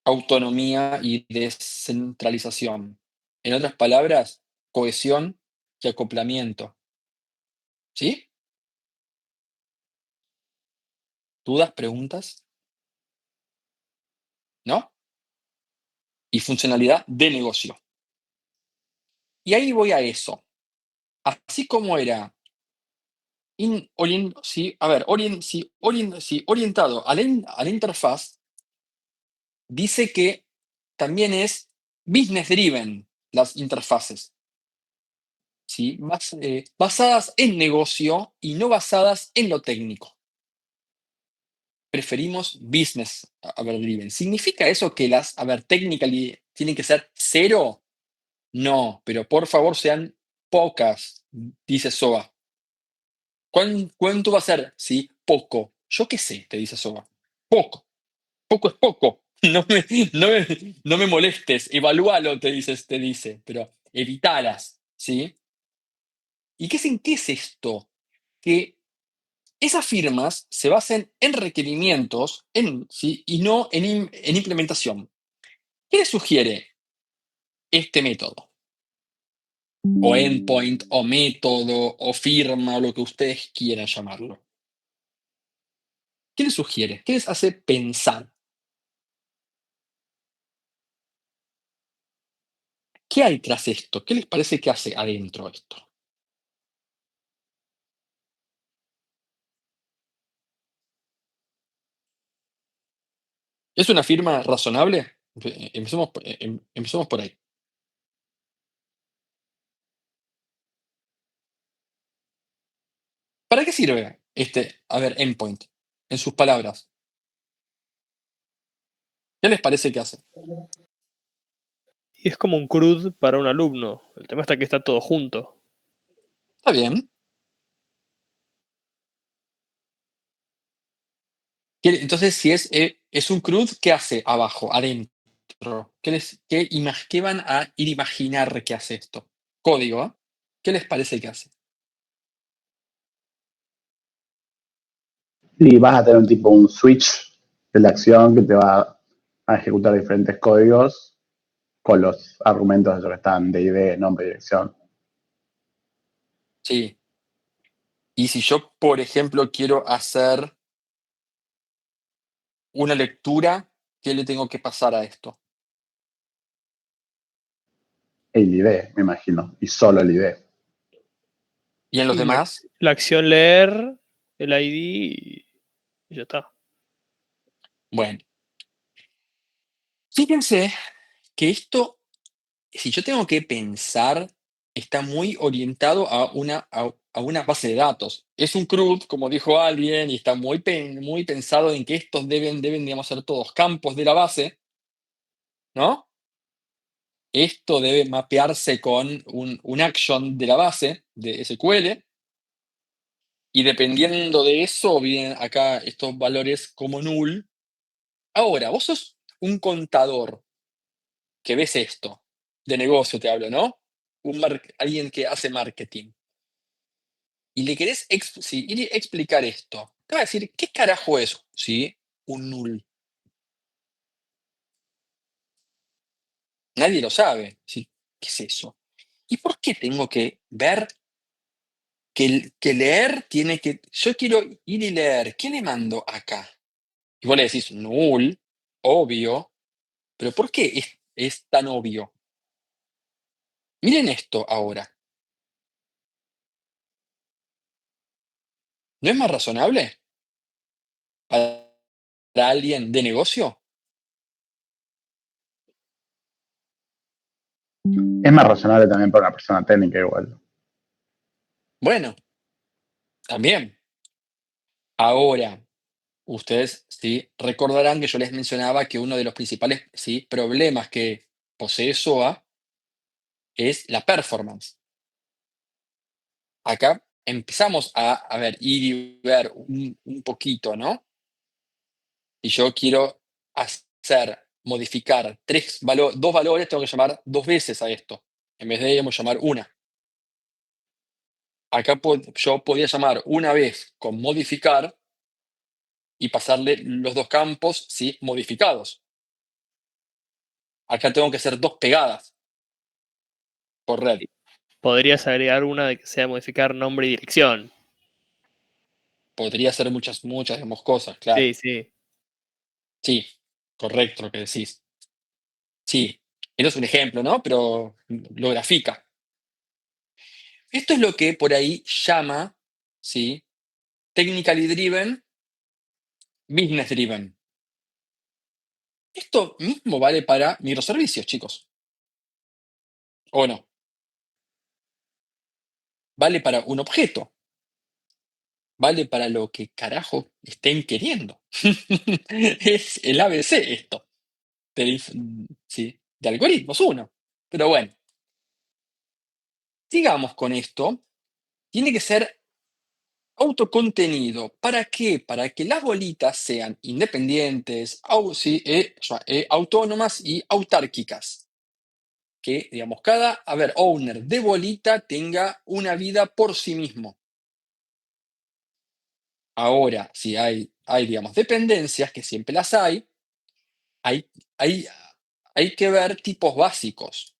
Autonomía y descentralización. En otras palabras, cohesión y acoplamiento. ¿Sí? ¿Dudas, preguntas? ¿No? y funcionalidad de negocio. Y ahí voy a eso. Así como era orientado a la interfaz, dice que también es business driven las interfaces, ¿sí? Basadas en negocio y no basadas en lo técnico. Preferimos business driven. ¿Significa eso que las technically tienen que ser 0? No, pero por favor sean pocas, dice SOA. ¿Cuánto va a ser? Sí, poco. Yo qué sé, te dice SOA. Poco. Poco es poco. No me molestes, evalúalo, te dice, pero evitalas, ¿sí? ¿Y qué es esto? Que esas firmas se basen en requerimientos, ¿sí? Y no en implementación. ¿Qué le sugiere este método? O endpoint, o método, o firma, o lo que ustedes quieran llamarlo. ¿Qué les sugiere? ¿Qué les hace pensar? ¿Qué hay tras esto? ¿Qué les parece que hace adentro esto? ¿Es una firma razonable? Empecemos por ahí. ¿Para qué sirve endpoint? En sus palabras. ¿Qué les parece que hace? Y es como un CRUD para un alumno. El tema está que está todo junto. Está bien. Entonces, si es un CRUD, ¿qué hace abajo, adentro? ¿Qué van a ir a imaginar que hace esto? Código, ¿eh? ¿Qué les parece que hace? Y vas a tener un switch de la acción que te va a ejecutar diferentes códigos con los argumentos de los que están DID, nombre y dirección. Sí. Y si yo, por ejemplo, quiero hacer una lectura, ¿qué le tengo que pasar a esto? El ID, me imagino, y solo el ID. ¿Y en los Y la, demás? la acción leer, el ID y ya está. Bueno, fíjense que esto, si yo tengo que pensar, está muy orientado a una base de datos. Es un CRUD, como dijo alguien, y está muy pensado en que estos deben, digamos, ser todos campos de la base, ¿no? Esto debe mapearse con un action de la base de SQL, y dependiendo de eso, vienen acá estos valores como null. Ahora, vos sos un contador que ves esto, de negocio te hablo, ¿no? Alguien que hace marketing. Y le querés ir a explicar esto. Te va a decir, ¿qué carajo es? ¿Sí? Un null. Nadie lo sabe. ¿Sí? ¿Qué es eso? ¿Y por qué tengo que ver que leer tiene que... Yo quiero ir y leer. ¿Qué le mando acá? Y vos le decís, null, obvio. Pero ¿por qué es tan obvio? Miren esto ahora. ¿No es más razonable para alguien de negocio? Es más razonable también para una persona técnica igual. Bueno, también. Ahora, ustedes sí recordarán que yo les mencionaba que uno de los principales problemas que posee SOA es la performance. Acá empezamos ir y ver un poquito, ¿no? Y yo quiero modificar dos valores, tengo que llamar dos veces a esto, en vez de llamar una. Acá yo podía llamar una vez con modificar y pasarle los dos campos, ¿sí? Modificados. Acá tengo que hacer dos pegadas por red. Podrías agregar una de que sea modificar nombre y dirección. Podría hacer muchas, digamos, cosas, claro. Sí, sí. Sí, correcto lo que decís. Sí, Esto es un ejemplo, ¿no? Pero lo grafica. Esto es lo que por ahí llama, ¿sí? Technically driven, business driven. Esto mismo vale para microservicios, chicos. ¿O no? Vale para un objeto. Vale para lo que carajo estén queriendo. Es el ABC esto. Sí, de algoritmos uno. Pero bueno, sigamos con esto. Tiene que ser autocontenido. ¿Para qué? Para que las bolitas sean independientes, sí, autónomas y autárquicas. Que, digamos, cada, owner de bolita tenga una vida por sí mismo. Ahora, si hay, digamos, dependencias, que siempre las hay, hay, hay que ver tipos básicos.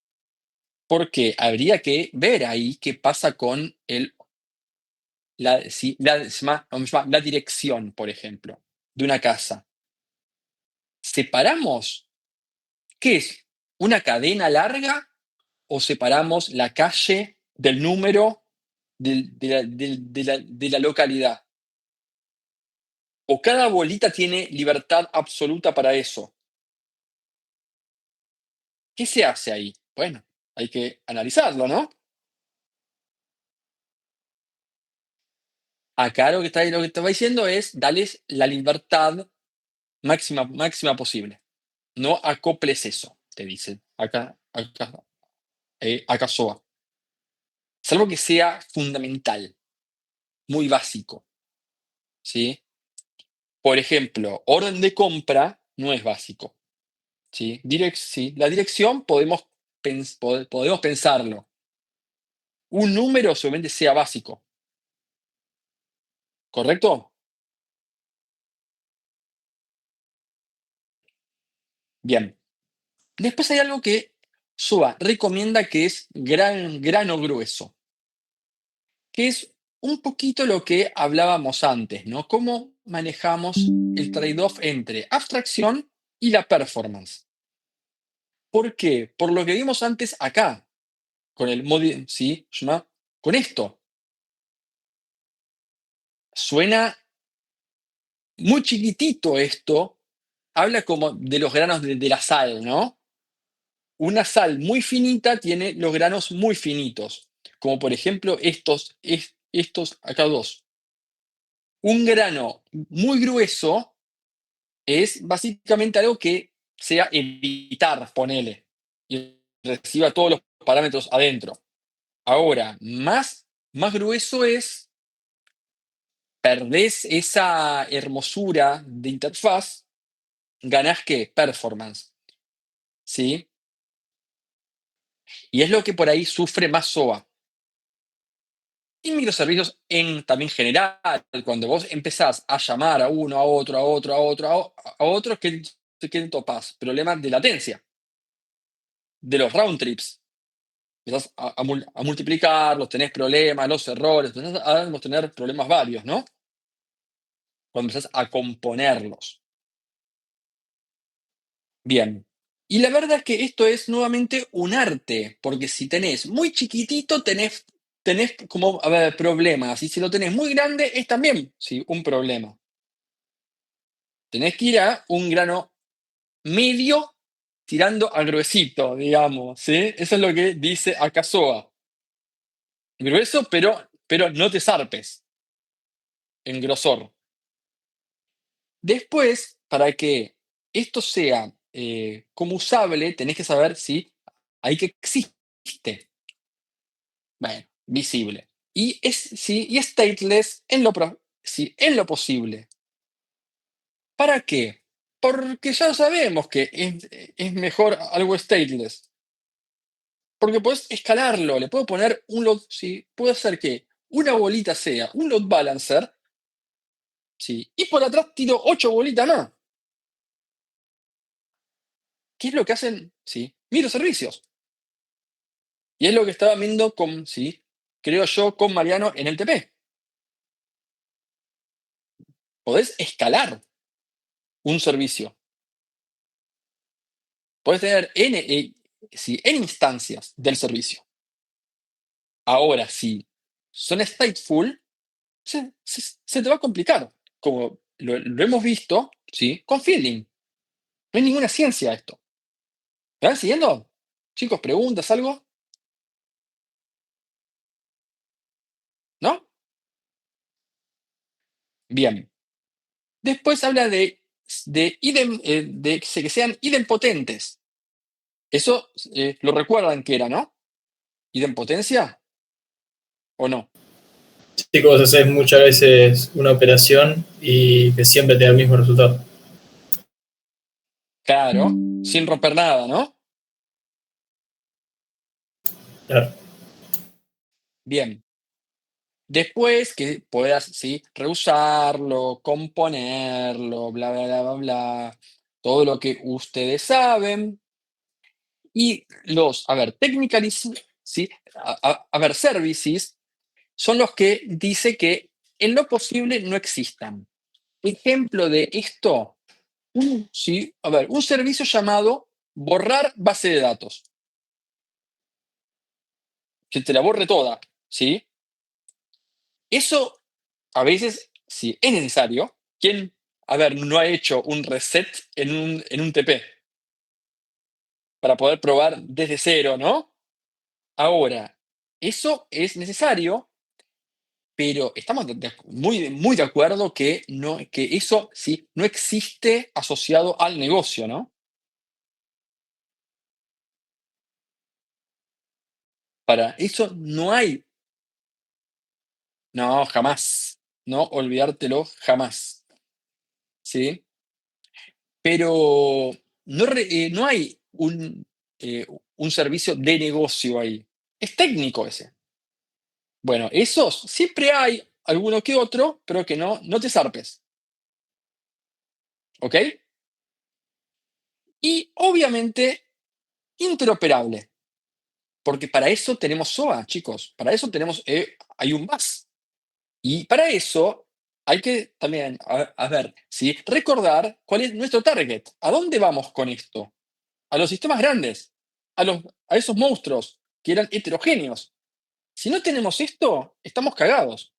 Porque habría que ver ahí qué pasa con la dirección, por ejemplo, de una casa. ¿Separamos qué es? ¿Una cadena larga o separamos la calle del número de la localidad? ¿O cada bolita tiene libertad absoluta para eso? ¿Qué se hace ahí? Bueno, hay que analizarlo, ¿no? Acá lo que estaba diciendo es, dales la libertad máxima posible. No acoples eso, te dicen. Acá SOA. Salvo que sea fundamental, muy básico, ¿sí? Por ejemplo, orden de compra no es básico, ¿sí? Sí, la dirección podemos pensarlo. Un número solamente sea básico, ¿correcto? Bien. Después hay algo que SOA recomienda que es grano grueso, que es un poquito lo que hablábamos antes, ¿no? Cómo manejamos el trade-off entre abstracción y la performance. ¿Por qué? Por lo que vimos antes acá, con el modi, ¿sí? Con esto. Suena muy chiquitito esto, habla como de los granos de la sal, ¿no? Una sal muy finita tiene los granos muy finitos, como por ejemplo estos acá dos. Un grano muy grueso es básicamente algo que sea evitar, ponele, y reciba todos los parámetros adentro. Ahora, más grueso es, perdés esa hermosura de interfaz, ganás ¿qué? Performance, ¿sí? Y es lo que por ahí sufre más SOA. Y microservicios en también general, cuando vos empezás a llamar a uno, a otro, a otro, a otro, a otro, ¿qué topás? Problemas de latencia, de los round trips. Empezás a multiplicarlos, tenés problemas, los errores, empezás a tener problemas varios, ¿no? Cuando empezás a componerlos. Bien. Y la verdad es que esto es nuevamente un arte, porque si tenés muy chiquitito, tenés como, problemas. Y si lo tenés muy grande, es también, sí, un problema. Tenés que ir a un grano medio tirando al gruesito, digamos, ¿sí? Eso es lo que dice acá SOA. Grueso, pero no te zarpes en grosor. Después, para que esto sea como usable, tenés que saber si hay que existe. Bueno, visible. Y stateless en lo posible. ¿Para qué? Porque ya sabemos que es mejor algo stateless. Porque podés escalarlo, le puedo poner un load, ¿sí? Puedo hacer que una bolita sea un load balancer, ¿sí? Y por atrás tiro 8 bolitas más. ¿Qué es lo que hacen? ¿Sí? Microservicios. Y es lo que estaba viendo con, ¿sí? Creo yo, con Mariano en el TP. Podés escalar un servicio. Podés tener N, ¿sí? En instancias del servicio. Ahora, si son stateful, se te va a complicar, como lo hemos visto, ¿sí? Con Fielding. No hay ninguna ciencia a esto. ¿Me van siguiendo? Chicos, ¿preguntas, algo? ¿No? Bien. Después habla de que sean idempotentes. Eso lo recuerdan que era, ¿no? ¿Idempotencia o no? Sí, que vos haces muchas veces una operación y que siempre te da el mismo resultado. Claro, sin romper nada, ¿no? Claro. Bien. Después que puedas, ¿sí? Reusarlo, componerlo, bla, bla, bla, bla, bla. Todo lo que ustedes saben. Y a ver, technicalities, ¿sí? A ver, services son los que dice que en lo posible no existan. Ejemplo de esto, sí, a ver, un servicio llamado borrar base de datos. Que te la borre toda, ¿sí? Eso a veces, sí, es necesario. ¿Quién, a ver, no ha hecho un reset en un TP? Para poder probar desde cero, ¿no? Ahora, eso es necesario, pero estamos muy, muy de acuerdo que, no, que eso sí no existe asociado al negocio, ¿no? Para eso no hay, no, jamás, no olvidártelo jamás, ¿sí? Pero no hay un servicio de negocio ahí. Es técnico ese. Bueno, esos siempre hay alguno que otro, pero que no te zarpes. ¿Ok? Y obviamente interoperable, porque para eso tenemos SOA, chicos. Para eso hay un bus. Y para eso hay que también, a ver, ¿sí? Recordar cuál es nuestro target. ¿A dónde vamos con esto? A los sistemas grandes, a esos monstruos que eran heterogéneos. Si no tenemos esto, estamos cagados.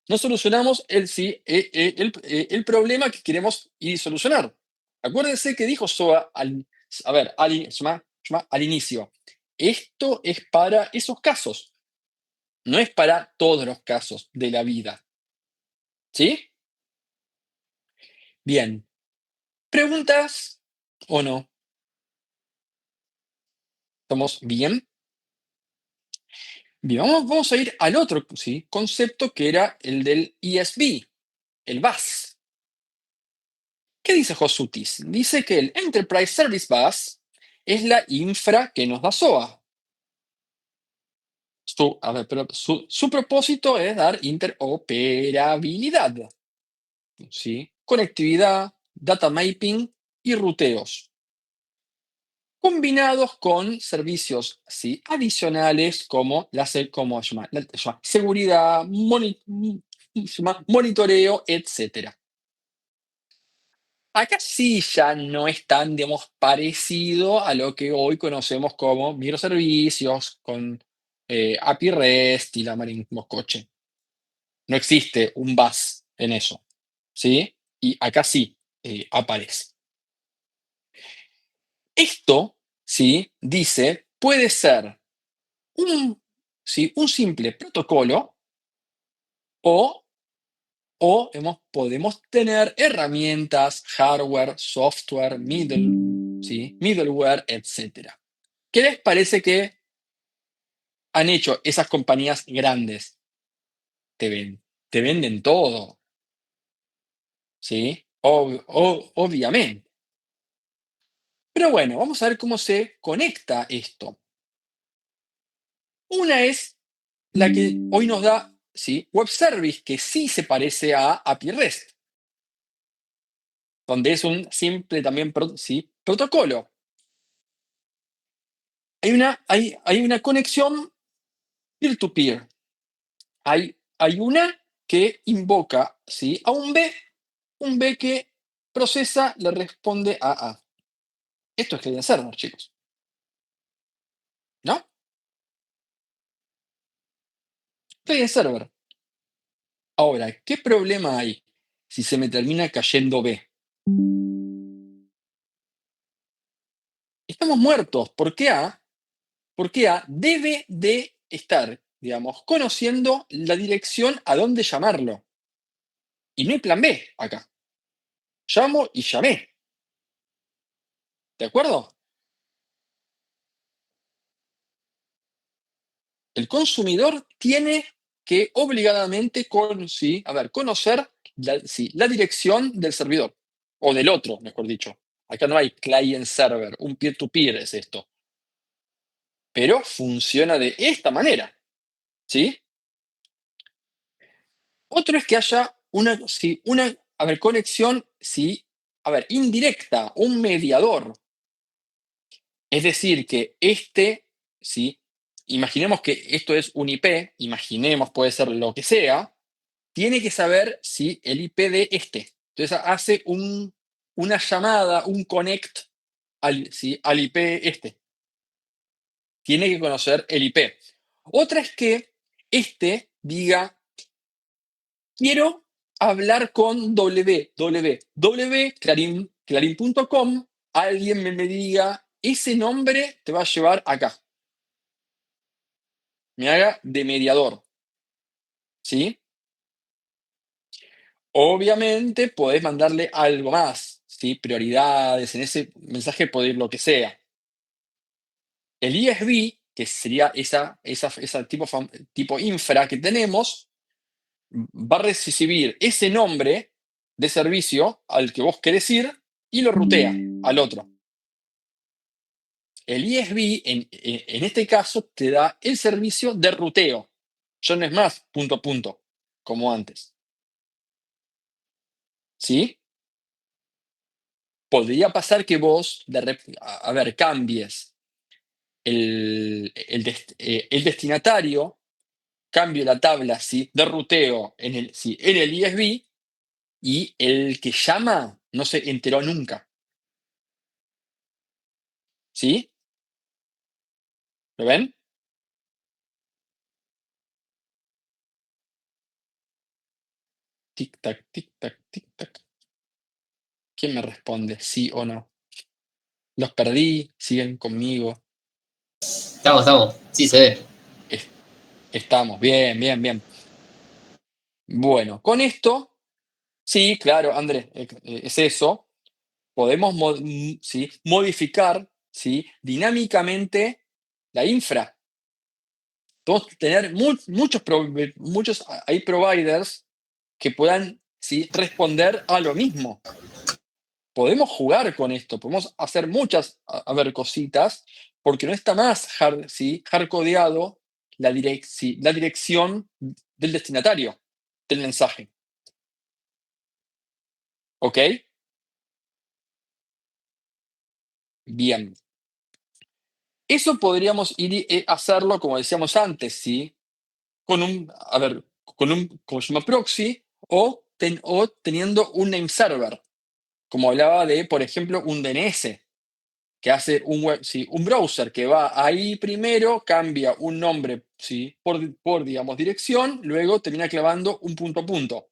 No solucionamos el problema que queremos ir solucionar. Acuérdense que dijo SOA a ver, al inicio. Esto es para esos casos, no es para todos los casos de la vida. ¿Sí? Bien. ¿Preguntas o no? ¿Estamos bien? Bien, vamos a ir al otro, ¿sí? Concepto que era el del ESB, el bus. ¿Qué dice Josutis? Dice que el Enterprise Service Bus es la infra que nos da SOA. Su propósito es dar interoperabilidad, ¿sí? Conectividad, data mapping y ruteos, combinados con servicios, ¿sí? Adicionales como seguridad, monitoreo, etcétera. Acá sí ya no es tan, digamos, parecido a lo que hoy conocemos como microservicios con API REST y la mar en coche. No existe un bus en eso, ¿sí? Y acá sí aparece. Esto, ¿sí? Dice, puede ser un simple protocolo o, podemos tener herramientas, hardware, software, ¿sí? Middleware, etcétera. ¿Qué les parece que han hecho esas compañías grandes? Te venden todo, ¿sí? Obviamente. Pero bueno, vamos a ver cómo se conecta esto. Una es la que hoy nos da, ¿sí? Web Service, que sí se parece a API REST, donde es un simple también ¿sí? Protocolo. Hay una conexión peer-to-peer. Hay una que invoca, ¿sí? A un B que procesa, le responde a A. Esto es client server, chicos. ¿no? Client server. Ahora, ¿qué problema hay si se me termina cayendo B? Estamos muertos, porque A debe de estar, digamos, conociendo la dirección a dónde llamarlo. Y no hay plan B acá. Llamo y llamé. ¿De acuerdo? El consumidor tiene que obligadamente conocer la dirección del servidor, o del otro, mejor dicho. Acá no hay client server, un peer-to-peer es esto. Pero funciona de esta manera, ¿sí? Otro es que haya una conexión, indirecta, un mediador. Es decir, que ¿sí? Imaginemos que esto es un IP, imaginemos, puede ser lo que sea, tiene que saber si el IP de este. Entonces hace una llamada, un connect al IP este. Tiene que conocer el IP. Otra es que diga, quiero hablar con clarín.com, alguien me diga, ese nombre te va a llevar acá. Me haga de mediador. ¿Sí? Obviamente podés mandarle algo más, ¿sí? Prioridades, en ese mensaje puede ir lo que sea. El ISV, que sería esa tipo infra que tenemos, va a recibir ese nombre de servicio al que vos querés ir y lo rutea al otro. El ISV, en este caso, te da el servicio de ruteo. Ya no es más punto a punto, como antes. ¿Sí? Podría pasar que vos, cambies el destinatario, cambio la tabla, ¿sí?, de ruteo en el ISV, y el que llama no se enteró nunca. ¿Sí? ¿Lo ven? Tic-tac, tic-tac, tic-tac. ¿Quién me responde? ¿Sí o no? Los perdí, siguen conmigo. Estamos. Sí, se ve. Estamos, bien, bien, bien. Bueno, con esto, sí, claro, Andrés, es eso. Podemos ¿sí?, modificar, ¿sí?, dinámicamente la infra. Podemos tener muchos hay providers que puedan, ¿sí?, responder a lo mismo. Podemos jugar con esto, podemos hacer muchas cositas, porque no está más hardcodeado la dirección del destinatario del mensaje. ¿Ok? Bien. Eso podríamos ir hacerlo, como decíamos antes, ¿sí?, con como se llama proxy, o teniendo un name server, como hablaba de, por ejemplo, un DNS, que hace un browser que va ahí primero, cambia un nombre, ¿sí?, por digamos, dirección, luego termina clavando un punto a punto.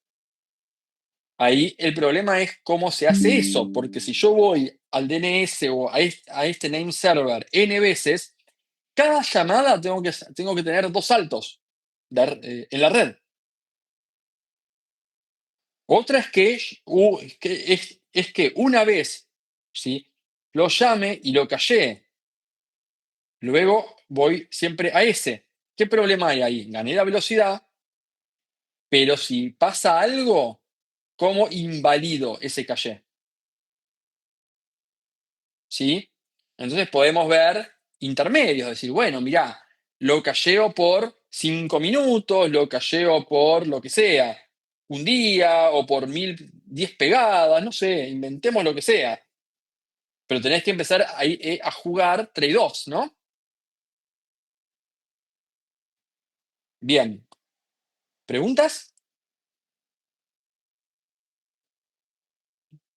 Ahí el problema es cómo se hace eso, porque si yo voy al DNS o a este name server N veces, cada llamada tengo que tener 2 saltos en la red. Otra es que una vez, ¿sí?, lo llame y lo callé. Luego voy siempre a ese. ¿Qué problema hay ahí? Gané la velocidad, pero si pasa algo, ¿cómo invalido ese caché? ¿Sí? Entonces podemos ver intermedios, decir, bueno, mirá, lo calleo por 5 minutos, lo calleo por lo que sea, un día o por 1010 pegadas, no sé, inventemos lo que sea. Pero tenés que empezar a jugar trade-offs, ¿no? Bien. ¿Preguntas?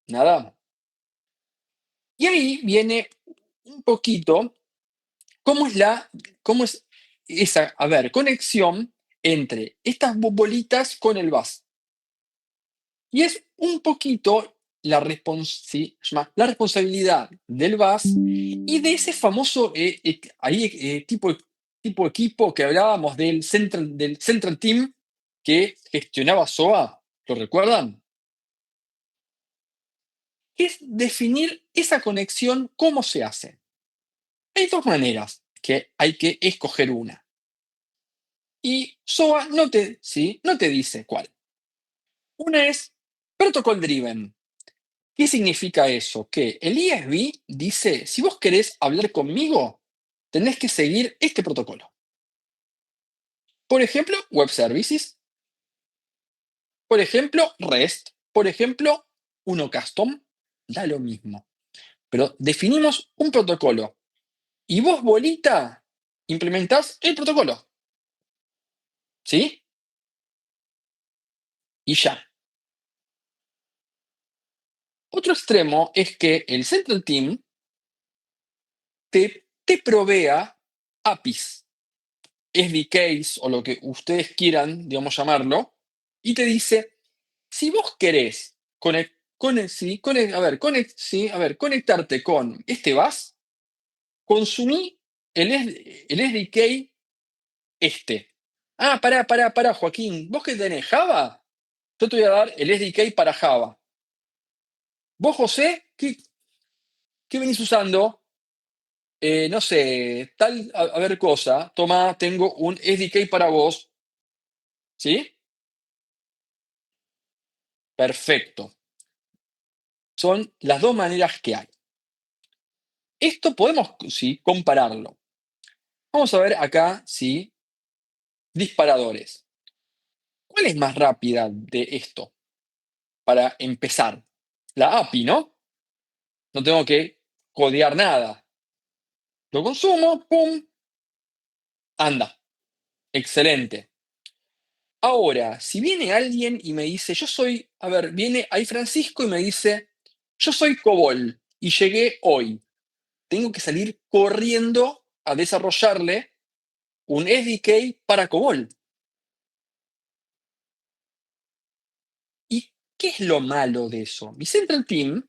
Nada. Y ahí viene un poquito ¿Cómo es cómo es esa, a ver, conexión entre estas bolitas con el bus? Y es un poquito sí, se llama la responsabilidad del bus y de ese famoso tipo equipo que hablábamos del Central Team que gestionaba SOA. ¿Lo recuerdan? Es definir esa conexión, cómo se hace. Hay dos maneras que hay que escoger una. Y SOA no te dice cuál. Una es Protocol Driven. ¿Qué significa eso? Que el ISV dice, si vos querés hablar conmigo, tenés que seguir este protocolo. Por ejemplo, Web Services. Por ejemplo, REST. Por ejemplo, uno custom. Da lo mismo. Pero definimos un protocolo. Y vos, bolita, implementás el protocolo. ¿Sí? Y ya. Otro extremo es que el Central Team te provea APIs, SDKs o lo que ustedes quieran, digamos, llamarlo, y te dice, si vos querés conectarte con este bus, consumí el SDK este. Ah, pará, Joaquín, ¿vos que tenés Java? Yo te voy a dar el SDK para Java. ¿Vos, José, qué venís usando? No sé, tal, a ver cosa, toma, tengo un SDK para vos, ¿sí? Perfecto. Son las dos maneras que hay. Esto podemos, sí, compararlo. Vamos a ver acá, sí, disparadores. ¿Cuál es más rápida de esto? Para empezar, la API, ¿no? No tengo que codear nada. Lo consumo, pum, anda. Excelente. Ahora, si viene alguien y me dice, viene ahí Francisco y me dice, yo soy COBOL y llegué hoy. Tengo que salir corriendo a desarrollarle un SDK para COBOL. ¿Y qué es lo malo de eso? Mi Central Team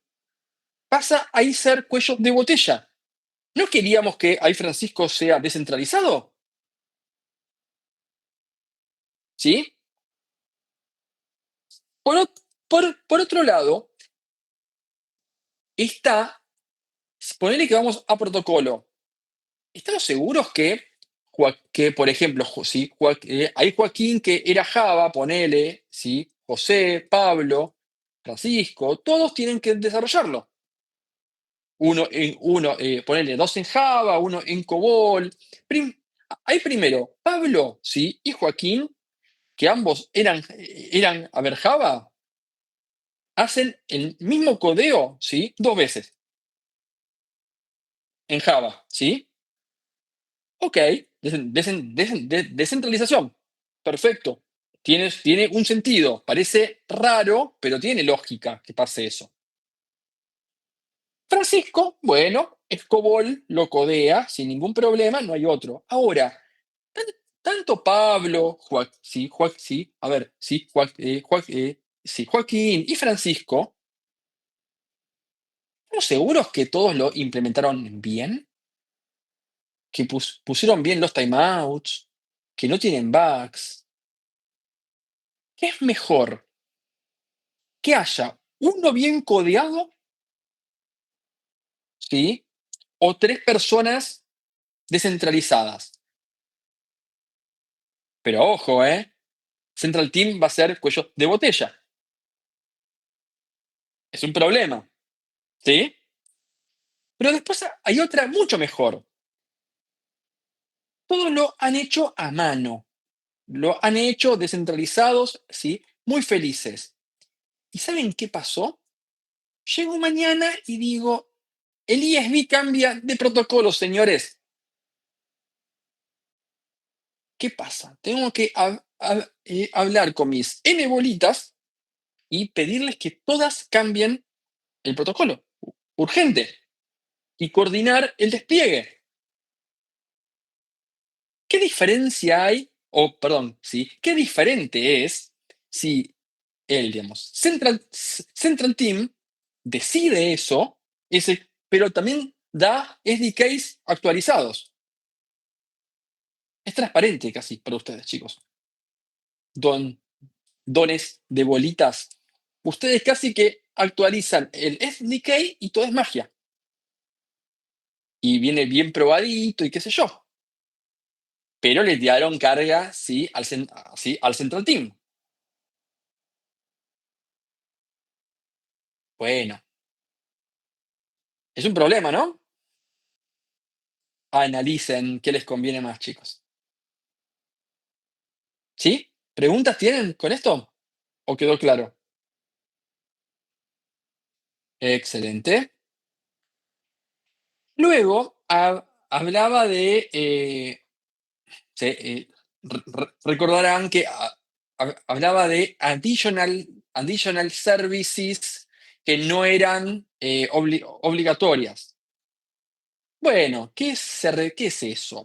pasa a ser cuello de botella. ¿No queríamos que ahí Francisco sea descentralizado? ¿Sí? Por otro lado, ponele que vamos a protocolo. ¿Estamos seguros que por ejemplo, ¿sí? Hay Joaquín que era Java, ponele, ¿sí? José, Pablo, Francisco, todos tienen que desarrollarlo? Ponele dos en Java, uno en COBOL. Hay primero Pablo, ¿sí? Y Joaquín, que ambos eran a ver, Java, hacen el mismo codeo, ¿sí? Dos veces en Java, ¿sí? Ok, descentralización. Perfecto. Tiene un sentido. Parece raro, pero tiene lógica que pase eso. Francisco, bueno, es COBOL, lo codea sin ningún problema, no hay otro. Ahora, tan- tanto Pablo, Joaquín y Francisco, ¿estamos seguros que todos lo implementaron bien? ¿Que pusieron bien los timeouts? ¿Que no tienen bugs? ¿Qué es mejor? ¿Que haya uno bien codeado, sí? ¿O tres personas descentralizadas? Pero ojo, Central Team va a ser cuello de botella. Es un problema, ¿sí? Pero después hay otra mucho mejor. Todos lo han hecho a mano. Lo han hecho descentralizados, ¿sí? Muy felices. ¿Y saben qué pasó? Llego mañana y digo, el ISV cambia de protocolo, señores. ¿Qué pasa? Tengo que hablar con mis N bolitas y pedirles que todas cambien el protocolo. Urgente. Y coordinar el despliegue. ¿qué diferencia hay? O, perdón, ¿sí? ¿Qué diferente es si el, digamos, Central Team decide eso, pero también da SDKs actualizados? Es transparente casi para ustedes, chicos. Dones de bolitas. Ustedes casi que actualizan el SDK y todo es magia. Y viene bien probadito y qué sé yo. Pero le dieron carga, sí, al Central Team. Bueno, es un problema, ¿no? Analicen qué les conviene más, chicos. ¿Sí? ¿Preguntas tienen con esto? ¿O quedó claro? Excelente. Luego hablaba de, sí, recordarán que hablaba de additional services que no eran obligatorias. Bueno, ¿qué es eso?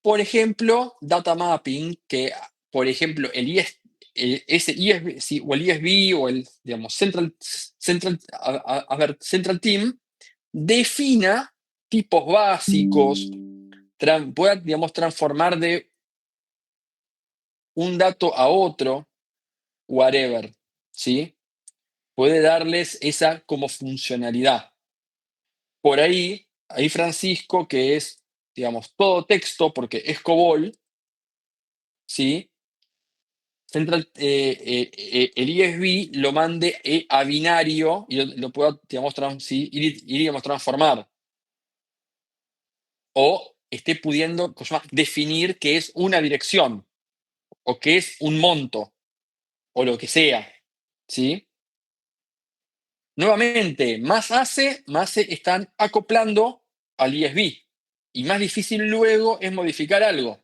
Por ejemplo, data mapping, que por ejemplo ese ISB, sí, o el ISB o el, digamos, Central Team defina tipos básicos, pueda, digamos, transformar de un dato a otro, whatever, ¿sí? Puede darles esa como funcionalidad. Por ahí Francisco, que es, digamos, todo texto, porque es COBOL, ¿sí? El ISB lo mande a binario y lo pueda, digamos, ¿sí? digamos, transformar. O esté pudiendo definir qué es una dirección, o qué es un monto, o lo que sea, ¿sí? Nuevamente, más se están acoplando al ISB. Y más difícil luego es modificar algo.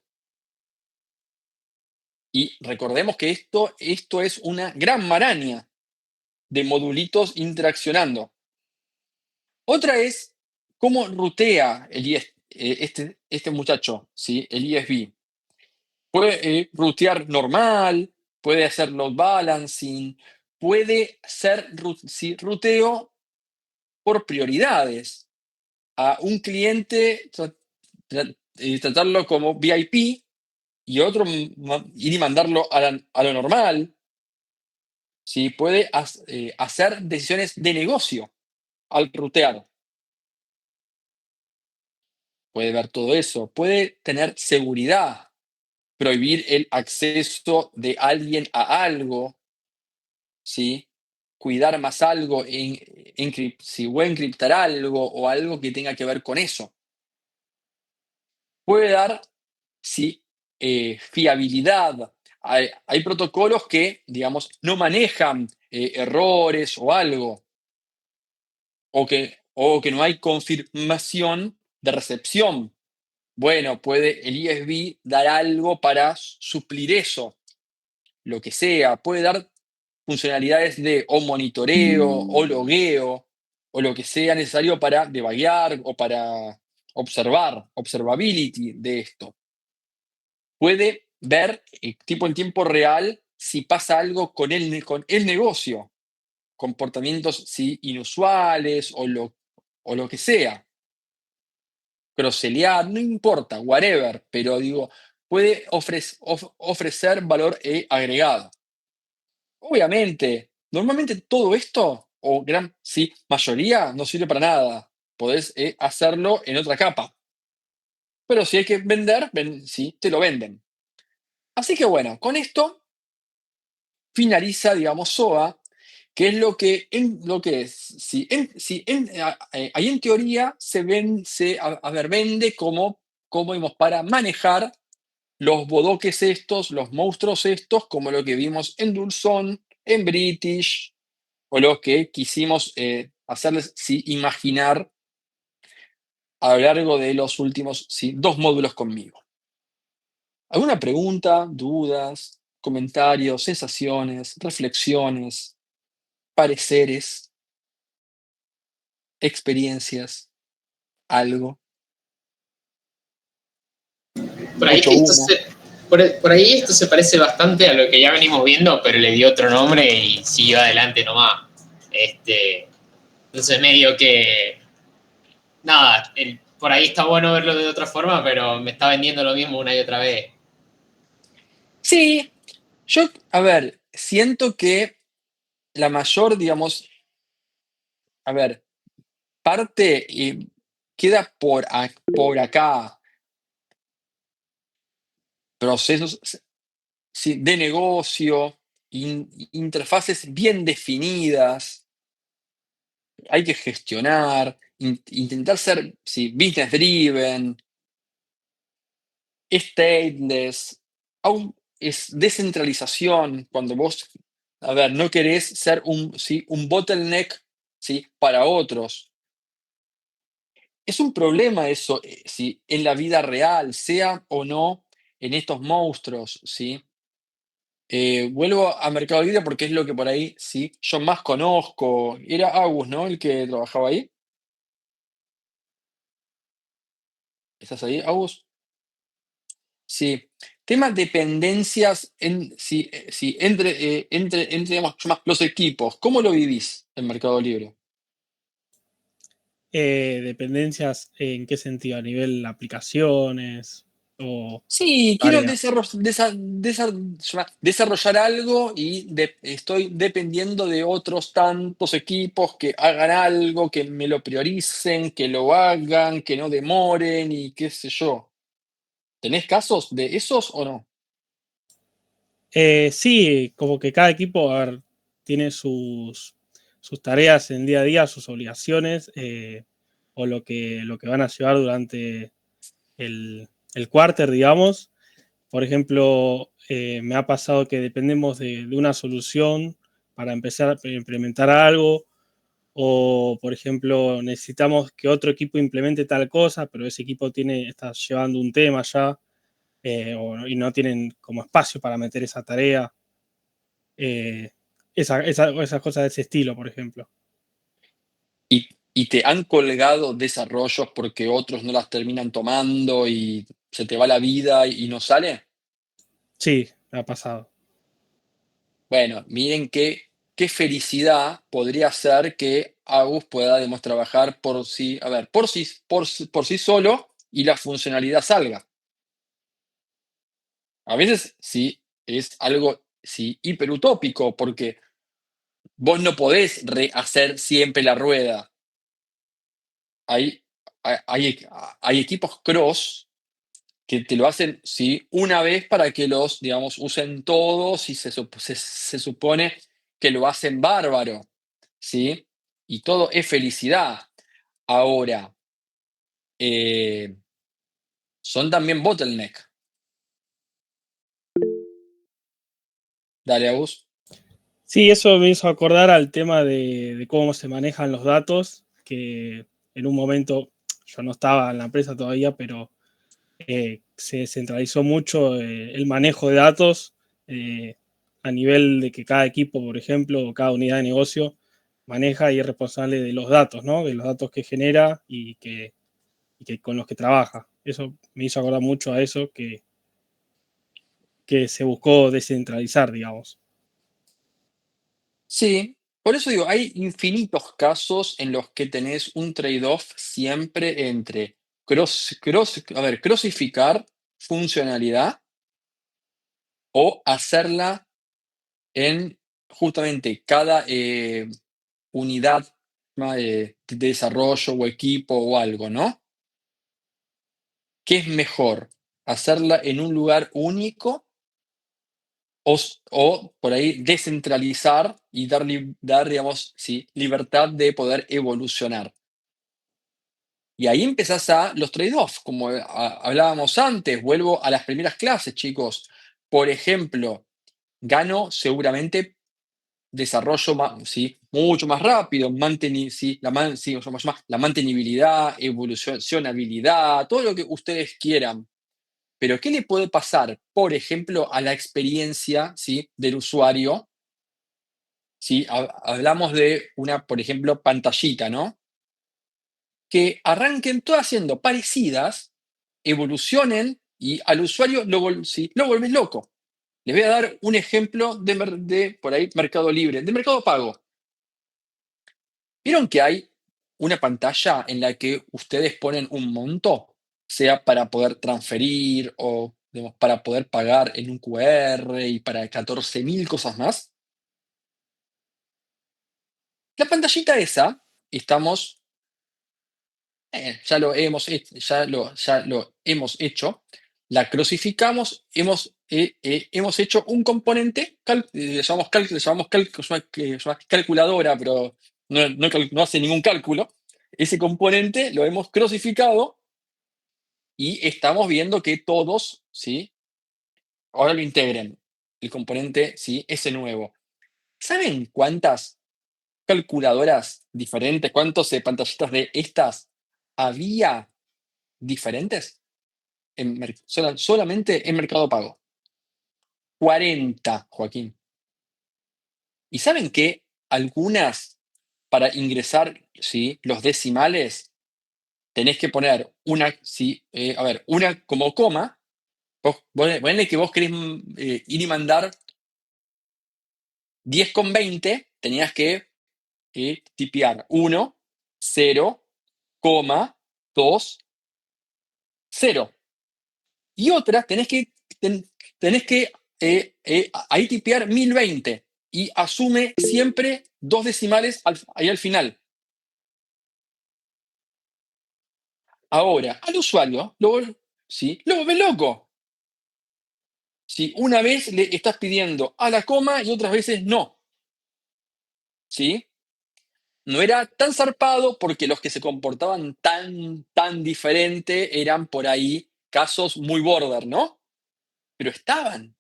Y recordemos que esto es una gran maraña de modulitos interaccionando. Otra es cómo rutea este muchacho, ¿sí? El ISB. Puede rutear normal, puede hacer load balancing, puede ser ruteo por prioridades. A un cliente tratarlo como VIP y otro ir y mandarlo a lo normal. ¿Sí? Puede hacer decisiones de negocio al rutear. Puede ver todo eso. Puede tener seguridad, prohibir el acceso de alguien a algo, ¿sí? Cuidar más algo, o encriptar algo o algo que tenga que ver con eso. Puede dar, sí, fiabilidad. Hay protocolos que, digamos, no manejan errores o algo, o que no hay confirmación de recepción. Bueno, puede el ISB dar algo para suplir eso, lo que sea. Puede dar funcionalidades de o monitoreo, o logueo, o lo que sea necesario para debuguear o para observability de esto. Puede ver, tipo en tiempo real, si pasa algo con el negocio, comportamientos inusuales o lo que sea. Croselear, no importa, whatever, pero digo, puede ofrecer valor agregado. Obviamente, normalmente todo esto, o gran mayoría, no sirve para nada. Podés hacerlo en otra capa. Pero si hay que vender, sí, te lo venden. Así que bueno, con esto finaliza, digamos, SOA, que es lo que es. Ahí en teoría se vende como vimos, para manejar los bodoques estos, los monstruos estos, como lo que vimos en Dulzón, en British, o lo que quisimos hacerles imaginar a lo largo de los últimos 2 módulos conmigo. ¿Alguna pregunta, dudas, comentarios, sensaciones, reflexiones, pareceres, experiencias, algo? Por ahí, mucho esto humo. por ahí esto se parece bastante a lo que ya venimos viendo, pero le dio otro nombre y siguió adelante nomás. Entonces medio que... Nada, por ahí está bueno verlo de otra forma, pero me está vendiendo lo mismo una y otra vez. Sí, yo, a ver, siento que la mayor, digamos, a ver, parte queda por acá, procesos sí, de negocio, interfaces bien definidas, hay que gestionar, intentar ser sí, business driven, stateless, aún es descentralización cuando vos, a ver, no querés ser ¿sí? un bottleneck ¿sí? para otros. Es un problema eso, ¿sí? en la vida real, sea o no en estos monstruos, ¿sí? Vuelvo a Mercado Libre porque es lo que por ahí, sí, yo más conozco. Era Agus, ¿no? El que trabajaba ahí. ¿Estás ahí, Agus? Sí. Temas dependencias sí, sí, entre, digamos, más los equipos. ¿Cómo lo vivís en Mercado Libre? Dependencias, ¿en qué sentido? ¿A nivel aplicaciones o Sí, quiero tareas? desarrollar algo y estoy dependiendo de otros tantos equipos que hagan algo, que me lo prioricen, que lo hagan, que no demoren y qué sé yo. ¿Tenés casos de esos o no? Sí, como que cada equipo, a ver, tiene sus tareas en día a día, sus obligaciones, o lo que van a llevar durante el quarter, digamos. Por ejemplo, me ha pasado que dependemos de una solución para empezar a implementar algo, o por ejemplo, necesitamos que otro equipo implemente tal cosa, pero ese equipo está llevando un tema ya, y no tienen como espacio para meter esa tarea. Eh, esas cosas de ese estilo, por ejemplo. ¿Y te han colgado desarrollos porque otros no las terminan tomando y se te va la vida y no sale? Sí, me ha pasado. Bueno, miren qué felicidad podría ser que Agus pueda digamos, trabajar por sí, a ver, por sí solo y la funcionalidad salga. A veces sí es algo sí, hiperutópico, porque vos no podés rehacer siempre la rueda. Hay, hay, hay equipos cross que te lo hacen sí, una vez para que los, digamos, usen todos y se supone que lo hacen bárbaro, ¿sí? Y todo es felicidad. Ahora, eh, son también bottleneck. Dale, Agus. Sí, eso me hizo acordar al tema de cómo se manejan los datos, que en un momento yo no estaba en la empresa todavía, pero se centralizó mucho el manejo de datos, eh, a nivel de que cada equipo, por ejemplo, o cada unidad de negocio maneja y es responsable de los datos, ¿no? De los datos que genera y que con los que trabaja. Eso me hizo acordar mucho a eso que se buscó descentralizar, digamos. Sí, por eso digo, hay infinitos casos en los que tenés un trade-off siempre entre crossificar funcionalidad o hacerla en justamente cada unidad de desarrollo o equipo o algo, ¿no? ¿Qué es mejor? ¿Hacerla en un lugar único o por ahí descentralizar y dar digamos, sí, libertad de poder evolucionar? Y ahí empezás a los trade-offs, como hablábamos antes, vuelvo a las primeras clases, chicos. Por ejemplo, gano seguramente desarrollo sí, mucho más rápido, sí, sí, la mantenibilidad, evolucionabilidad, todo lo que ustedes quieran. Pero, ¿qué le puede pasar, por ejemplo, a la experiencia ¿sí? del usuario? Si hablamos de una, por ejemplo, pantallita, ¿no? Que arranquen todas siendo parecidas, evolucionen y al usuario lo volvés loco. Les voy a dar un ejemplo de por ahí, Mercado Libre, de Mercado Pago. ¿Vieron que hay una pantalla en la que ustedes ponen un monto? Sea para poder transferir o digamos, para poder pagar en un QR y para 14.000 cosas más. La pantallita esa, estamos, ya lo hemos hecho, la crucificamos, hemos hecho un componente, le llamamos calculadora, pero no hace ningún cálculo. Ese componente lo hemos crucificado y estamos viendo que todos, ¿sí? Ahora lo integren, el componente, ¿sí? Ese nuevo. ¿Saben cuántas calculadoras diferentes, cuántas pantallitas de estas había diferentes? Solamente en Mercado Pago. 40, Joaquín. ¿Y saben que algunas, para ingresar, ¿sí? Los decimales, tenés que poner una, ¿sí? Una como coma? Ponle que vos querés ir y mandar 10,20, tenías que tipear 1, 0, 2, 0. Y otras tenés que ahí tipear 1020 y asume siempre 2 decimales ahí al final. Ahora, al usuario lo vuelve loco. ¿Sí? Una vez le estás pidiendo a la coma y otras veces no. ¿Sí? No era tan zarpado porque los que se comportaban tan diferente eran por ahí casos muy border, ¿no? Pero estaban.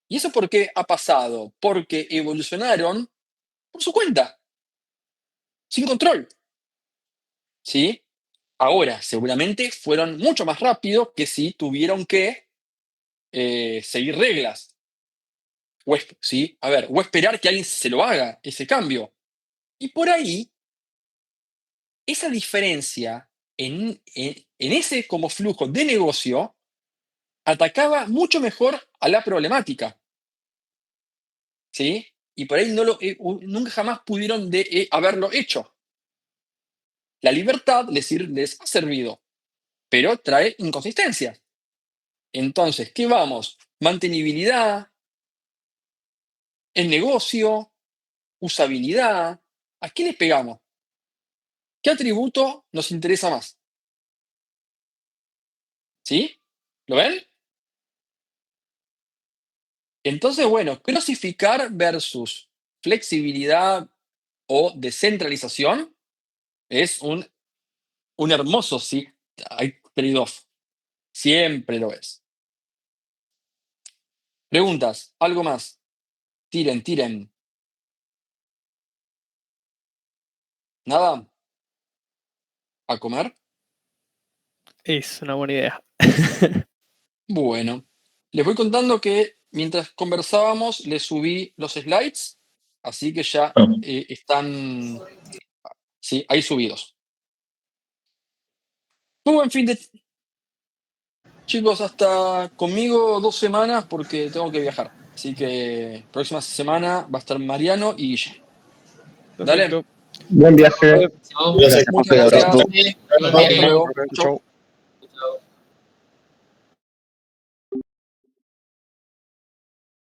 ¿Y eso por qué ha pasado? Porque evolucionaron por su cuenta, sin control. ¿Sí? Ahora, seguramente fueron mucho más rápido que si tuvieron que seguir reglas. ¿Sí? O esperar que alguien se lo haga, ese cambio. Y por ahí, esa diferencia en ese como flujo de negocio atacaba mucho mejor a la problemática. ¿Sí? Y por ahí nunca jamás pudieron haberlo hecho. La libertad les ha servido, pero trae inconsistencia. Entonces, ¿qué vamos? Mantenibilidad, el negocio, usabilidad. ¿A qué le pegamos? ¿Qué atributo nos interesa más? ¿Sí? ¿Lo ven? Entonces, bueno, crucificar versus flexibilidad o descentralización es un hermoso, sí, hay trade-off. Siempre lo es. Preguntas, algo más. Tiren. ¿Nada? ¿A comer? Es una buena idea. Bueno, les voy contando que mientras conversábamos les subí los slides, así que ya están ahí subidos. Muy buen fin de... Chicos, hasta conmigo 2 semanas porque tengo que viajar. Así que próxima semana va a estar Mariano y Guille. Dale. Perfecto. Buen viaje. Gracias. Muchas Abrazo. gracias. Buen viaje. Hasta luego. Chau.